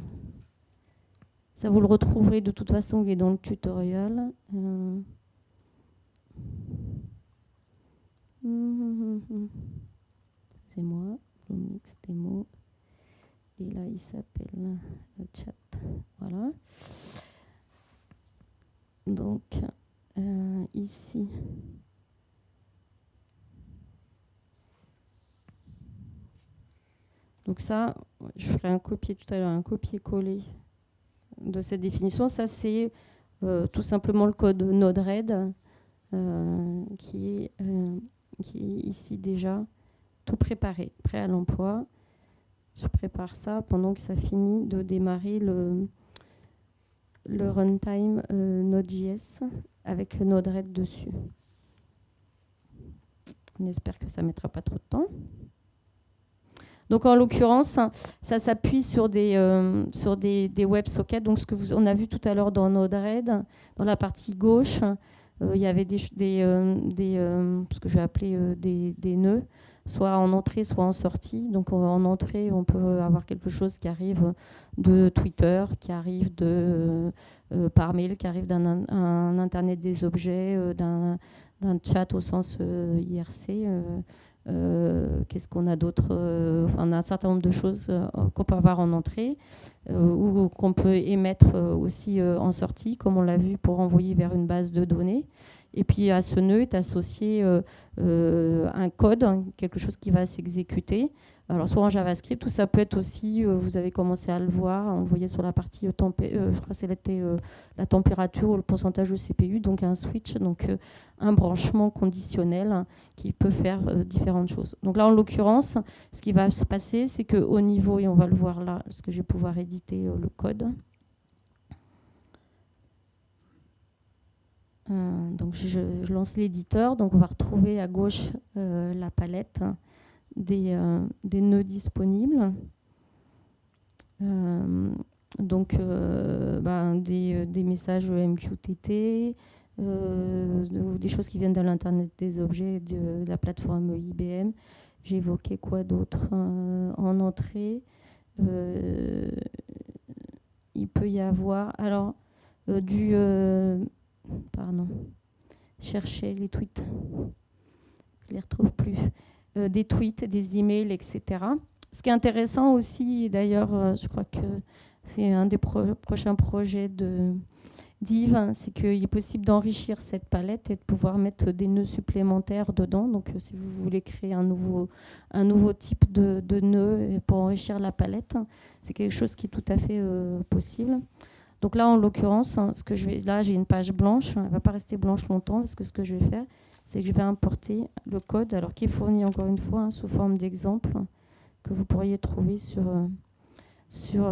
Ça, vous le retrouverez de toute façon, il est dans le tutoriel. C'est moi, Bluemix Demo. Et là, il s'appelle chat. Voilà. Donc, ici, donc ça, je ferai un copier tout à l'heure, un copier-coller de cette définition. Ça, c'est tout simplement le code Node-RED qui est ici déjà tout préparé, prêt à l'emploi. Je prépare ça pendant que ça finit de démarrer le runtime Node.js avec Node-RED dessus. On espère que ça ne mettra pas trop de temps. Donc en l'occurrence, ça s'appuie sur des WebSockets. Donc ce que on a vu tout à l'heure dans Node-RED, dans la partie gauche, il y avait ce que je vais appeler des nœuds, soit en entrée, soit en sortie. Donc en entrée, on peut avoir quelque chose qui arrive de Twitter, qui arrive par mail, qui arrive d'un Internet des objets, d'un chat au sens IRC. Qu'est-ce qu'on a d'autre on a un certain nombre de choses qu'on peut avoir en entrée ou qu'on peut émettre aussi en sortie, comme on l'a vu pour envoyer vers une base de données. Et puis à ce nœud est associé un code, quelque chose qui va s'exécuter. Alors soit en JavaScript, ou ça peut être aussi, vous avez commencé à le voir, on le voyait sur la partie je crois que c'était la température ou le pourcentage de CPU, donc un switch, donc un branchement conditionnel qui peut faire différentes choses. Donc là, en l'occurrence, ce qui va se passer, c'est qu'au niveau, et on va le voir là, parce que je vais pouvoir éditer le code. Donc je lance l'éditeur, donc on va retrouver à gauche la palette des nœuds disponibles. Donc des messages MQTT, des choses qui viennent de l'Internet des objets, de la plateforme IBM. J'ai évoqué quoi d'autre en entrée. Il peut y avoir chercher les tweets, je les retrouve plus, des tweets, des emails, etc. Ce qui est intéressant aussi, d'ailleurs, je crois que c'est un des prochains projets d'Yves, c'est qu'il est possible d'enrichir cette palette et de pouvoir mettre des nœuds supplémentaires dedans. Donc, si vous voulez créer un nouveau type de nœud pour enrichir la palette, c'est quelque chose qui est tout à fait possible. Donc là, en l'occurrence, là, j'ai une page blanche. Elle ne va pas rester blanche longtemps parce que ce que je vais faire, c'est que je vais importer le code, alors qui est fourni encore une fois sous forme d'exemple que vous pourriez trouver sur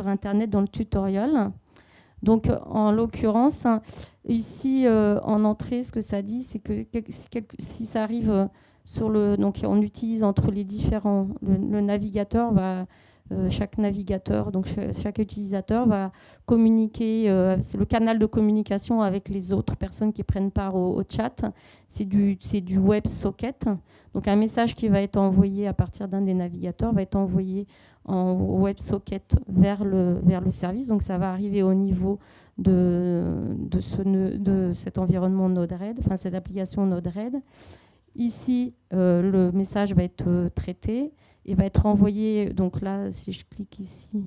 Internet dans le tutoriel. Donc, en l'occurrence, ici, en entrée, ce que ça dit, c'est que si ça arrive donc on utilise entre les différents, le navigateur va... chaque navigateur, donc chaque utilisateur va communiquer, c'est le canal de communication avec les autres personnes qui prennent part au chat. C'est du WebSocket. Donc un message qui va être envoyé à partir d'un des navigateurs va être envoyé en WebSocket vers le service. Donc ça va arriver au niveau de cet environnement Node-RED, enfin cette application Node-RED. Ici, le message va être traité et va être envoyé. Donc là, si je clique ici,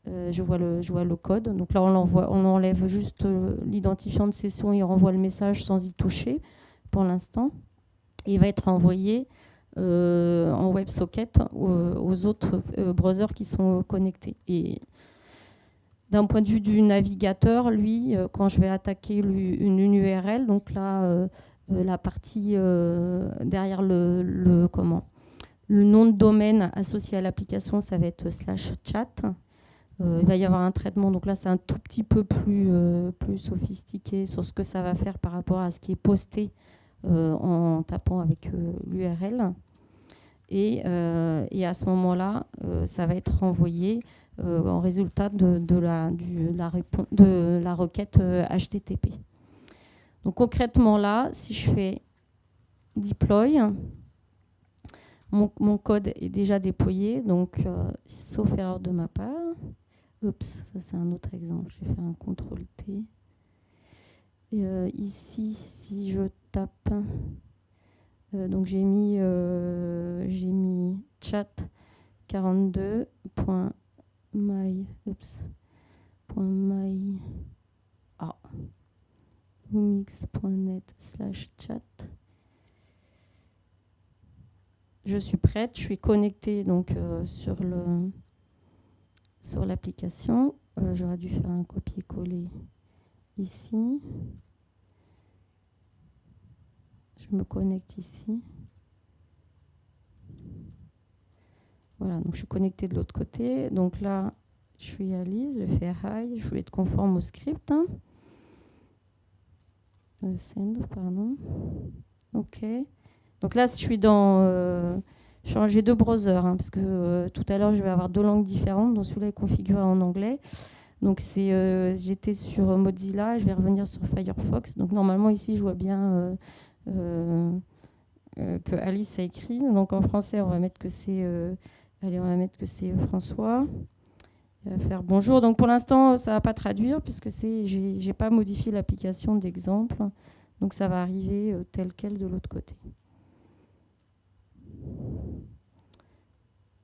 je vois le code. Donc là, on enlève juste l'identifiant de session et on renvoie le message sans y toucher pour l'instant. Il va être envoyé en WebSocket aux autres browsers qui sont connectés. Et d'un point de vue du navigateur, lui, quand je vais attaquer une URL, donc là, la partie derrière le nom de domaine associé à l'application, ça va être /chat. Il va y avoir un traitement, donc là c'est un tout petit peu plus sophistiqué sur ce que ça va faire par rapport à ce qui est posté en tapant avec l'URL. Et à ce moment-là, ça va être renvoyé en résultat de la requête HTTP. Donc concrètement là, si je fais deploy, mon code est déjà déployé, donc sauf erreur de ma part. Oups, ça c'est un autre exemple. Je vais faire un CTRL-T. Ici, si je tape, donc j'ai mis chat 42.my.bluemix.net/chat. Je suis prête, je suis connectée donc sur l'application. J'aurais dû faire un copier-coller ici. Je me connecte ici. Voilà, donc je suis connectée de l'autre côté. Donc là, je suis à Lise, je vais faire hi, je vais être conforme au script. Send, pardon. OK. Donc là, je suis dans... j'ai deux browsers, parce que tout à l'heure, je vais avoir deux langues différentes. Donc celui-là est configuré en anglais. Donc j'étais sur Mozilla, je vais revenir sur Firefox. Donc normalement, ici, je vois bien que Alice a écrit. Donc en français, on va mettre que c'est... allez, on va mettre que c'est François. Il va faire bonjour. Donc pour l'instant, ça ne va pas traduire puisque j'ai pas modifié l'application d'exemple. Donc ça va arriver tel quel de l'autre côté.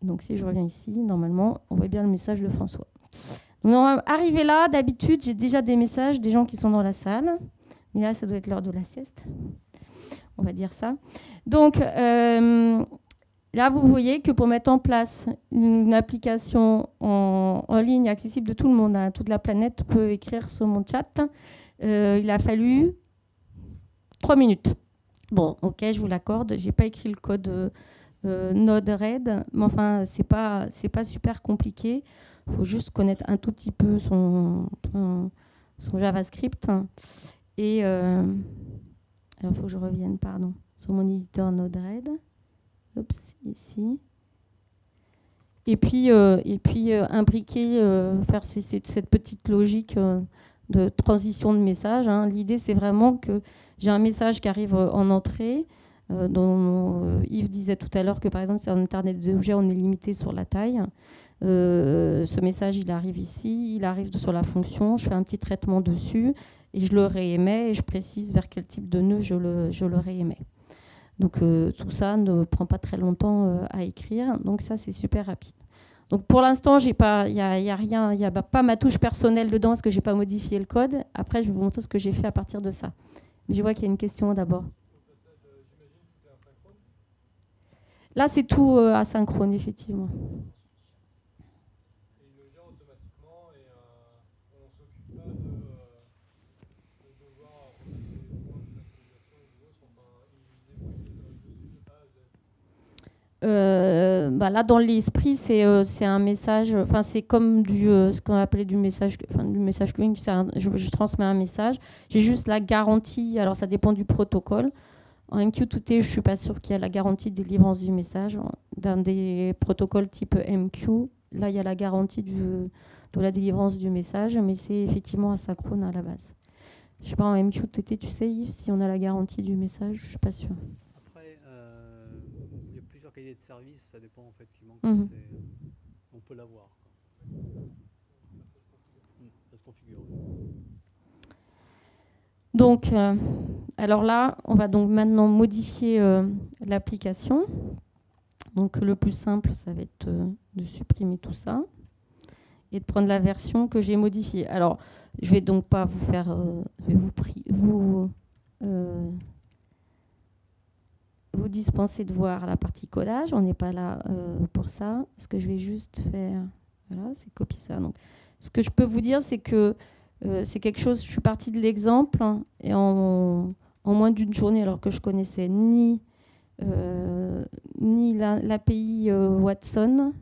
Donc si je reviens ici, normalement, on voit bien le message de François. Donc on va arriver là. D'habitude, j'ai déjà des messages des gens qui sont dans la salle. Mais là, ça doit être l'heure de la sieste. On va dire ça. Donc là, vous voyez que pour mettre en place une application en ligne accessible de tout le monde, toute la planète peut écrire sur mon chat. Il a fallu 3 minutes. Bon, ok, je vous l'accorde. Je n'ai pas écrit le code Node-RED, mais enfin, c'est pas super compliqué. Il faut juste connaître un tout petit peu son JavaScript. Et alors, il faut que je revienne, sur mon éditeur Node-RED. Oups, ici. Et puis imbriquer, faire cette petite logique de transition de message. L'idée, c'est vraiment que j'ai un message qui arrive en entrée, dont Yves disait tout à l'heure que, par exemple, sur Internet des objets, on est limité sur la taille. Ce message, il arrive ici, il arrive sur la fonction, je fais un petit traitement dessus, et je le réémets, et je précise vers quel type de nœud je le réémets. Donc tout ça ne prend pas très longtemps à écrire, donc ça c'est super rapide. Donc pour l'instant, il n'y a rien, il n'y a pas ma touche personnelle dedans parce que je n'ai pas modifié le code. Après, je vais vous montrer ce que j'ai fait à partir de ça. Mais je vois qu'il y a une question d'abord. Là, c'est tout asynchrone, effectivement. Là, dans l'esprit, c'est un message. Enfin, c'est comme ce qu'on appelait du message queuing. Je transmets un message. J'ai juste la garantie. Alors, ça dépend du protocole. En MQTT, je ne suis pas sûre qu'il y a la garantie de délivrance du message. Dans des protocoles type MQ, là, il y a la garantie de la délivrance du message, mais c'est effectivement asynchrone à la base. Je ne sais pas, en MQTT, tu sais, Yves, si on a la garantie du message, je ne suis pas sûre. Qualité de service, ça dépend en fait qui manque. On peut l'avoir. Ça se configure. Donc Alors là, on va donc maintenant modifier l'application. Donc le plus simple, ça va être de supprimer tout ça et de prendre la version que j'ai modifiée. Alors, je vais donc pas vous faire... je vais vous dispenser de voir la partie collage. On n'est pas là pour ça. Ce que je vais juste faire, voilà, c'est copier ça. Donc, ce que je peux vous dire, c'est que c'est quelque chose... Je suis partie de l'exemple et en moins d'une journée, alors que je connaissais ni l'API Watson.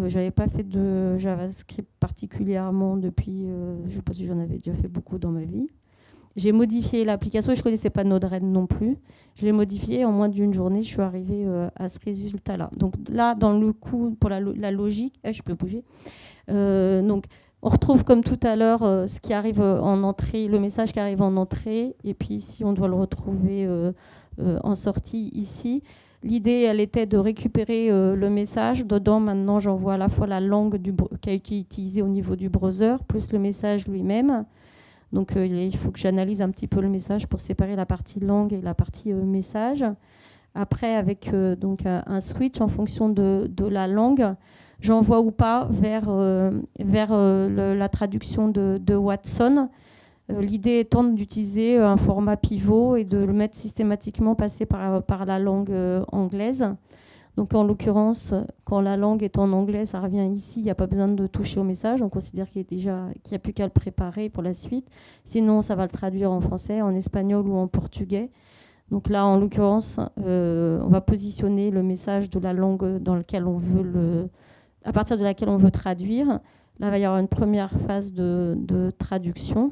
J'avais pas fait de JavaScript particulièrement depuis, je sais pas si j'en avais déjà fait beaucoup dans ma vie. J'ai modifié l'application et je connaissais pas Node-RED non plus. Je l'ai modifié en moins d'une journée, je suis arrivée à ce résultat-là. Donc là, dans le coup, pour la logique, je peux bouger. Donc on retrouve comme tout à l'heure ce qui arrive en entrée, le message qui arrive en entrée, et puis ici on doit le retrouver en sortie ici. L'idée, elle était de récupérer le message. Dedans, maintenant, j'envoie à la fois la langue qui a été utilisée au niveau du browser, plus le message lui-même. Donc, il faut que j'analyse un petit peu le message pour séparer la partie langue et la partie message. Après, avec donc un switch en fonction de la langue, j'envoie ou pas vers la traduction de Watson. L'idée étant d'utiliser un format pivot et de le mettre systématiquement passer par la langue anglaise. Donc en l'occurrence, quand la langue est en anglais, ça revient ici, il n'y a pas besoin de toucher au message. On considère qu'il n'y a plus qu'à le préparer pour la suite. Sinon, ça va le traduire en français, en espagnol ou en portugais. Donc là, en l'occurrence, on va positionner le message de la langue dans laquelle on veut à partir de laquelle on veut traduire. Là, il va y avoir une première phase de traduction.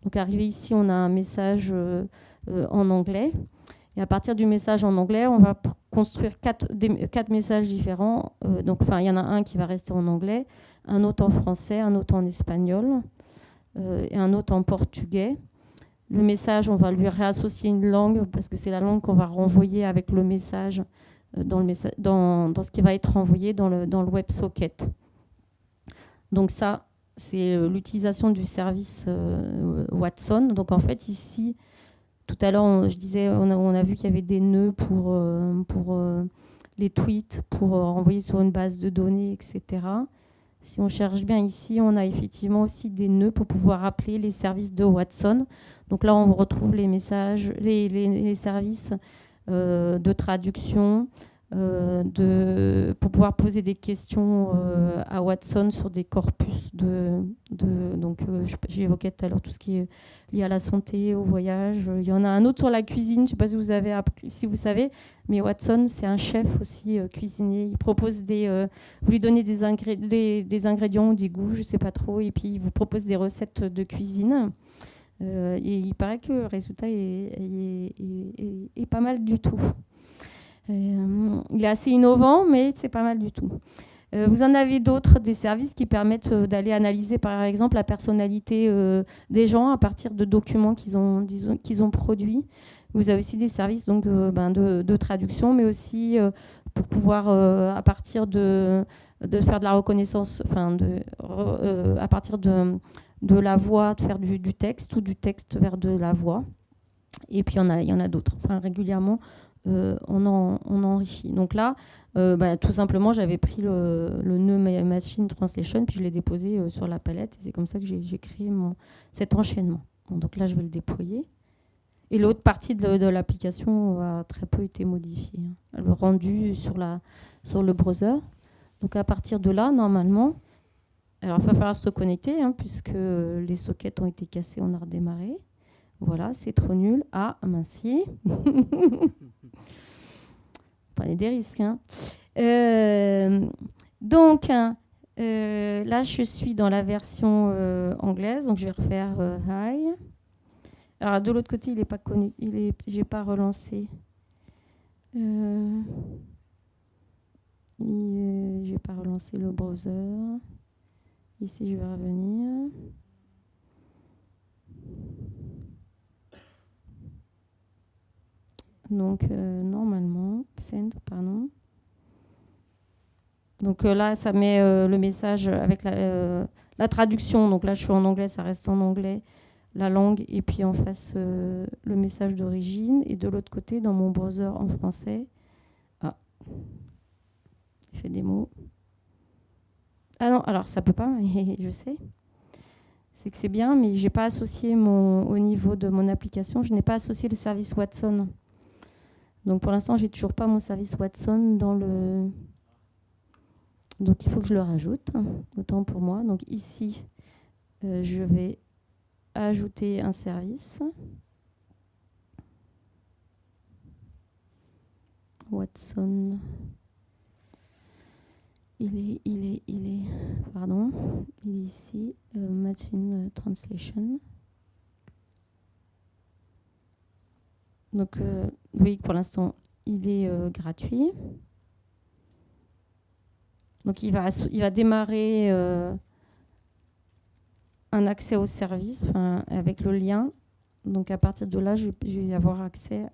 Donc arrivé ici, on a un message en anglais. Et à partir du message en anglais, on va construire quatre messages différents. Donc, il y en a un qui va rester en anglais, un autre en français, un autre en espagnol et un autre en portugais. Le message, on va lui réassocier une langue parce que c'est la langue qu'on va renvoyer avec le message dans ce qui va être envoyé dans le WebSocket. Donc ça, c'est l'utilisation du service Watson. Donc en fait, ici, tout à l'heure, je disais, on a vu qu'il y avait des nœuds pour les tweets, pour envoyer sur une base de données, etc. Si on cherche bien ici, on a effectivement aussi des nœuds pour pouvoir appeler les services de Watson. Donc là, on retrouve les messages, les services de traduction, pour pouvoir poser des questions à Watson sur des corpus donc j'évoquais tout à l'heure tout ce qui est lié à la santé, au voyage. Il y en a un autre sur la cuisine, je ne sais pas si vous avez appris, si vous savez, mais Watson, c'est un chef aussi cuisinier. Il propose vous lui donnez des ingrédients ou des goûts, je ne sais pas trop, et puis il vous propose des recettes de cuisine. Et il paraît que le résultat est pas mal du tout. Il est assez innovant, mais c'est pas mal du tout. Vous en avez d'autres, des services qui permettent d'aller analyser, par exemple, la personnalité des gens à partir de documents qu'ils ont produits. Vous avez aussi des services donc, de traduction, mais aussi pour pouvoir, à partir de faire de la reconnaissance, à partir de la voix, de faire du texte ou du texte vers de la voix. Et puis, il y en a d'autres. Régulièrement, on enrichit. Donc là, tout simplement, j'avais pris le nœud Machine Translation, puis je l'ai déposé sur la palette. Et c'est comme ça que j'ai créé cet enchaînement. Bon, donc là, je vais le déployer. Et l'autre partie de l'application a très peu été modifiée. Le rendu sur le browser. Donc à partir de là, normalement, alors il va falloir se reconnecter, puisque les sockets ont été cassés, on a redémarré. Voilà, c'est trop nul. Ah, minci. Prenez des risques. Donc, là, je suis dans la version anglaise. Donc, je vais refaire Hi. Alors, de l'autre côté, il n'est pas connecté. Je n'ai pas relancé. Je n'ai pas relancé le browser. Ici, je vais revenir. Donc, normalement, send, pardon. Donc là, ça met le message avec la traduction. Donc là, je suis en anglais, ça reste en anglais. la langue et puis en face le message d'origine. Et de l'autre côté, dans mon browser en français, il fait des mots. Ah non, alors ça peut pas, mais je sais. C'est que c'est bien, mais j'ai pas associé au niveau de mon application, je n'ai pas associé le service Watson. Donc pour l'instant, j'ai toujours pas mon service Watson dans le. Donc il faut que je le rajoute, autant pour moi. Donc ici, je vais ajouter un service. Watson. Il est ici, Machine Translation. Donc, vous voyez que pour l'instant, il est gratuit. Donc, il va démarrer un accès au service avec le lien. Donc, à partir de là, je vais avoir accès,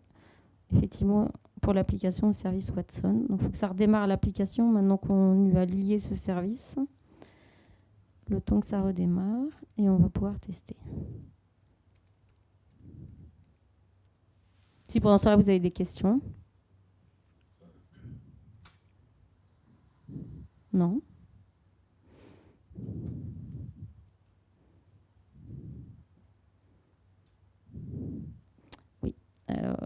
effectivement, pour l'application au service Watson. Donc, il faut que ça redémarre l'application maintenant qu'on lui a lié ce service. Le temps que ça redémarre, et on va pouvoir tester. Si pendant ce temps-là, vous avez des questions. Non. Oui. Alors.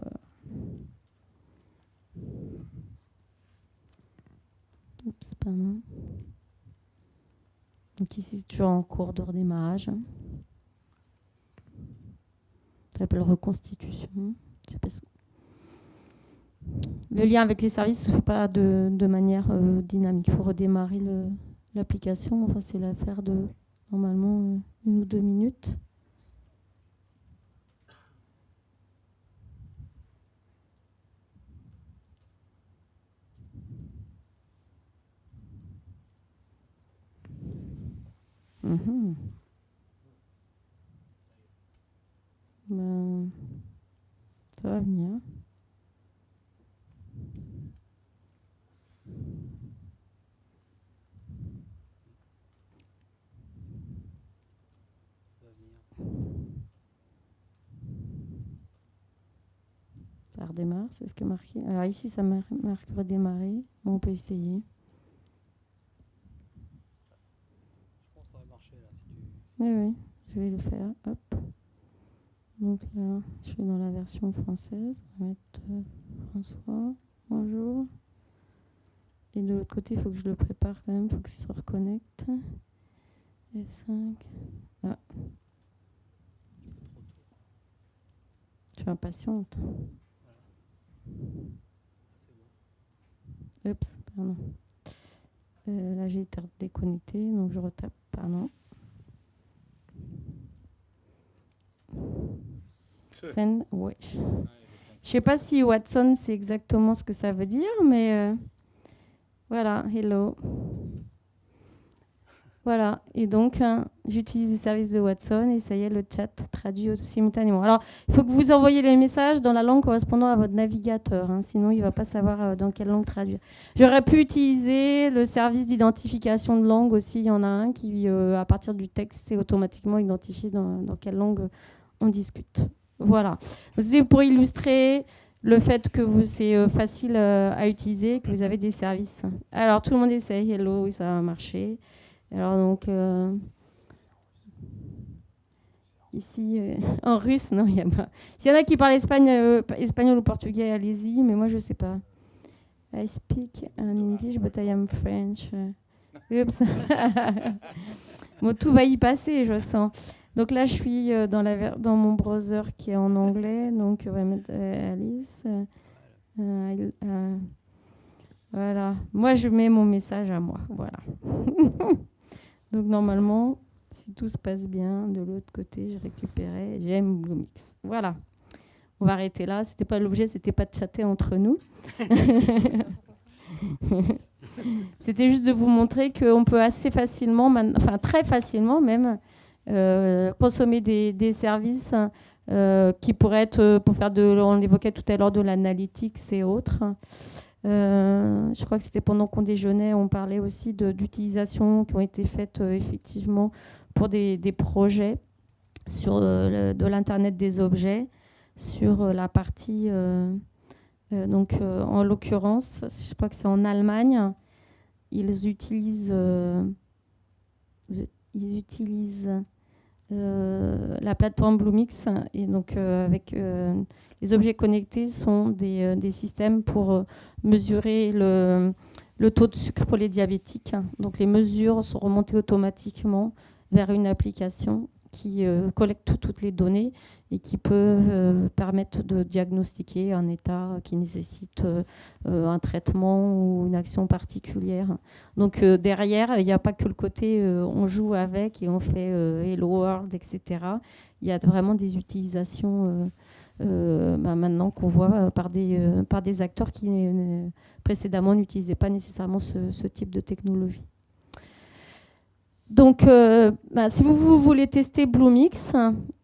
Oups, pardon. Donc ici, c'est toujours en cours de redémarrage. Ça s'appelle reconstitution. Le lien avec les services ne se fait pas de manière dynamique. Il faut redémarrer l'application. Enfin, c'est l'affaire de normalement 1 ou 2 minutes. Ben, ça va venir. Ça redémarre, c'est ce que marqué. Alors ici, ça marque redémarrer. Bon, on peut essayer. Je pense que ça va marcher là. Oui, je vais le faire. Hop. Donc là, je suis dans la version française. On va mettre François. Bonjour. Et de l'autre côté, il faut que je le prépare quand même. Il faut que ça se reconnecte. F5. Ah. Je suis impatiente. Oups, pardon. Là, j'ai été déconnectée, donc je retape. Pardon. Send wish. Je sais pas si Watson, c'est exactement ce que ça veut dire, mais voilà, hello. Voilà, et donc j'utilise les services de Watson et ça y est, le chat traduit simultanément. Alors, il faut que vous envoyiez les messages dans la langue correspondant à votre navigateur, sinon il ne va pas savoir dans quelle langue traduire. J'aurais pu utiliser le service d'identification de langue aussi, il y en a un qui, à partir du texte, est automatiquement identifié dans quelle langue on discute. Voilà. C'est pour illustrer le fait que c'est facile à utiliser, que vous avez des services. Alors, tout le monde essaye, hello, oui, ça va marcher. Alors donc, ici, en russe, non, il n'y a pas. S'il y en a qui parlent espagnol ou portugais, allez-y, mais moi, je ne sais pas. I speak in English, but I am French. Oups. Bon, tout va y passer, je sens. Donc là, je suis dans mon browser qui est en anglais, donc on va mettre Alice. Voilà. Moi, je mets mon message à moi. Voilà. Donc normalement, si tout se passe bien, de l'autre côté, je récupérais, j'aime Bluemix. Voilà. On va arrêter là. C'était pas l'objet, c'était pas de chatter entre nous. C'était juste de vous montrer qu'on peut assez facilement, enfin très facilement même, consommer des services qui pourraient être, pour faire on l'évoquait tout à l'heure, de l'analytics et autres. Je crois que c'était pendant qu'on déjeunait, on parlait aussi d'utilisations qui ont été faites effectivement pour des projets sur de l'Internet des objets, sur la partie, en l'occurrence, je crois que c'est en Allemagne, ils utilisent la plateforme Bluemix, et donc avec les objets connectés sont des systèmes pour mesurer le taux de sucre pour les diabétiques. Donc les mesures sont remontées automatiquement vers une application qui collecte toutes les données et qui peut permettre de diagnostiquer un état qui nécessite un traitement ou une action particulière. Donc derrière, il n'y a pas que le côté on joue avec et on fait Hello World, etc. Il y a vraiment des utilisations maintenant qu'on voit par des acteurs qui précédemment n'utilisaient pas nécessairement ce type de technologie. Donc, si vous voulez tester Bluemix,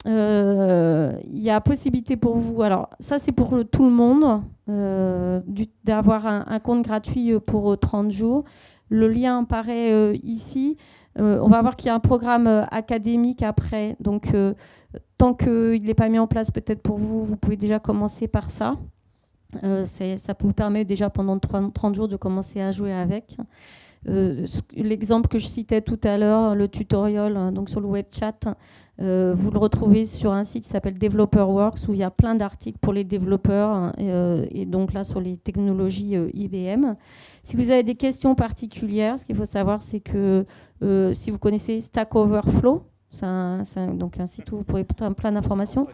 il y a possibilité pour vous. Alors, ça, c'est pour tout le monde, d'avoir un compte gratuit pour 30 jours. Le lien apparaît ici. On va voir qu'il y a un programme académique après. Donc, tant qu'il n'est pas mis en place, peut-être pour vous, vous pouvez déjà commencer par ça. Ça vous permet déjà pendant 30 jours de commencer à jouer avec. L'exemple que je citais tout à l'heure, le tutoriel donc sur le web chat, vous le retrouvez sur un site qui s'appelle DeveloperWorks où il y a plein d'articles pour les développeurs et donc là sur les technologies IBM. Si vous avez des questions particulières, ce qu'il faut savoir, c'est que si vous connaissez Stack Overflow, donc un site où vous pourrez plein d'informations.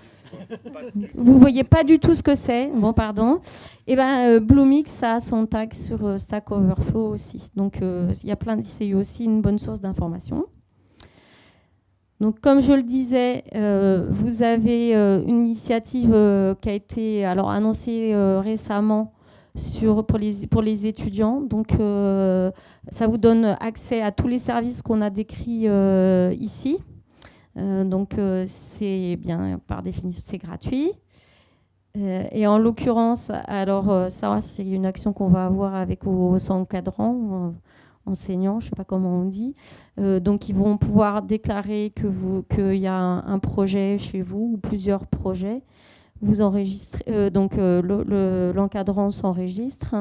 Vous ne voyez pas du tout ce que c'est. Bon, pardon. Et Bluemix, ça a son tag sur Stack Overflow aussi. Donc, il y a c'est aussi une bonne source d'information. Donc, comme je le disais, vous avez une initiative qui a été annoncée récemment pour les étudiants. Donc, ça vous donne accès à tous les services qu'on a décrits ici. Donc c'est bien par définition c'est gratuit et en l'occurrence ça c'est une action qu'on va avoir avec vos encadrants enseignants, je sais pas comment on dit, donc ils vont pouvoir déclarer qu'il y a un projet chez vous ou plusieurs projets. Vous enregistrez, donc l'encadrant s'enregistre,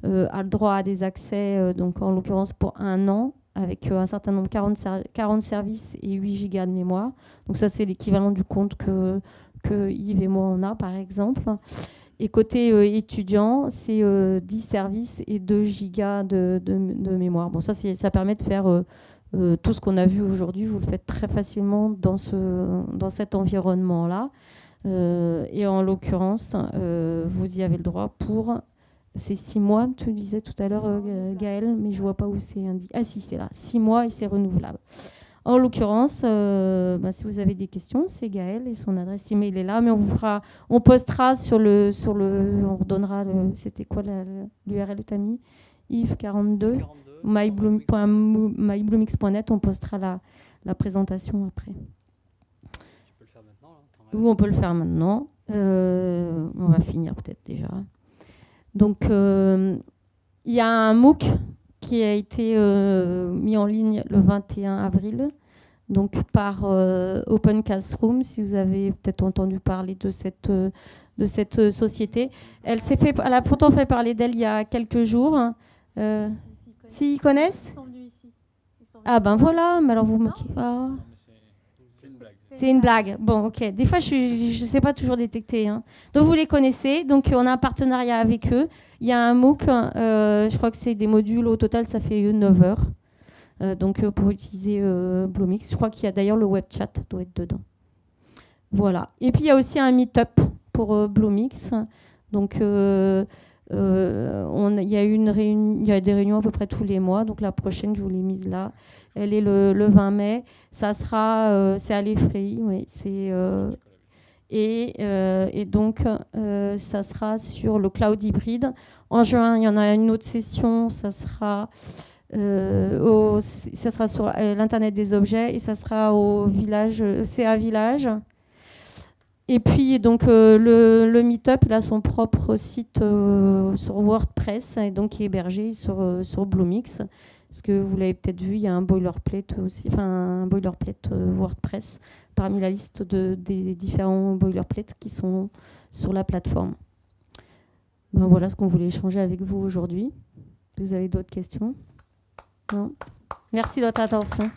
a le droit à des accès, donc en l'occurrence pour 1 an, avec un certain nombre, 40 services et 8 gigas de mémoire. Donc ça, c'est l'équivalent du compte que Yves et moi on a, par exemple. Et côté étudiant, c'est 10 services et 2 gigas de mémoire. Bon, ça permet de faire tout ce qu'on a vu aujourd'hui. Vous le faites très facilement dans cet environnement-là. Et en l'occurrence, vous y avez le droit pour... C'est 6 mois, tu le disais tout à l'heure, Gaëlle, mais je ne vois pas où c'est indiqué. Ah si, c'est là, 6 mois et c'est renouvelable. En l'occurrence, si vous avez des questions, c'est Gaëlle et son adresse email est là, mais on postera on redonnera c'était quoi l'URL de Tammy Yves 42, mybluemix.net, on postera la présentation après. Tu peux le faire maintenant, là, ou on peut le faire maintenant. On va finir peut-être déjà. Donc, il y a un MOOC qui a été mis en ligne le 21 avril, donc par Open Classroom, si vous avez peut-être entendu parler de cette société. Elle a pourtant fait parler d'elle il y a quelques jours. S'ils connaissent ? Ils sont venus ici. Ah ben voilà, mais alors vous moquez pas. C'est une blague. Bon, ok. Des fois, je ne sais pas toujours détecter. Hein. Donc, vous les connaissez. Donc, on a un partenariat avec eux. Il y a un MOOC. Je crois que c'est des modules. Au total, ça fait 9 heures. Donc, pour utiliser Bluemix. Je crois qu'il y a d'ailleurs le web chat doit être dedans. Voilà. Et puis, il y a aussi un meet-up pour Bluemix. Donc, il y a des réunions à peu près tous les mois. Donc, la prochaine, je vous l'ai mise là. Elle est le 20 mai. Ça sera, c'est à l'Effray, oui. Et donc, ça sera sur le cloud hybride. En juin, il y en a une autre session. Ça sera sur l'Internet des objets et ça sera au village, CA Village. Et puis, donc, le Meetup, il a son propre site sur WordPress et donc qui est hébergé sur Bluemix. Parce que vous l'avez peut-être vu, il y a un boilerplate aussi, enfin un boilerplate WordPress parmi la liste des différents boilerplates qui sont sur la plateforme. Ben voilà ce qu'on voulait échanger avec vous aujourd'hui. Vous avez d'autres questions? Non? Merci de votre attention.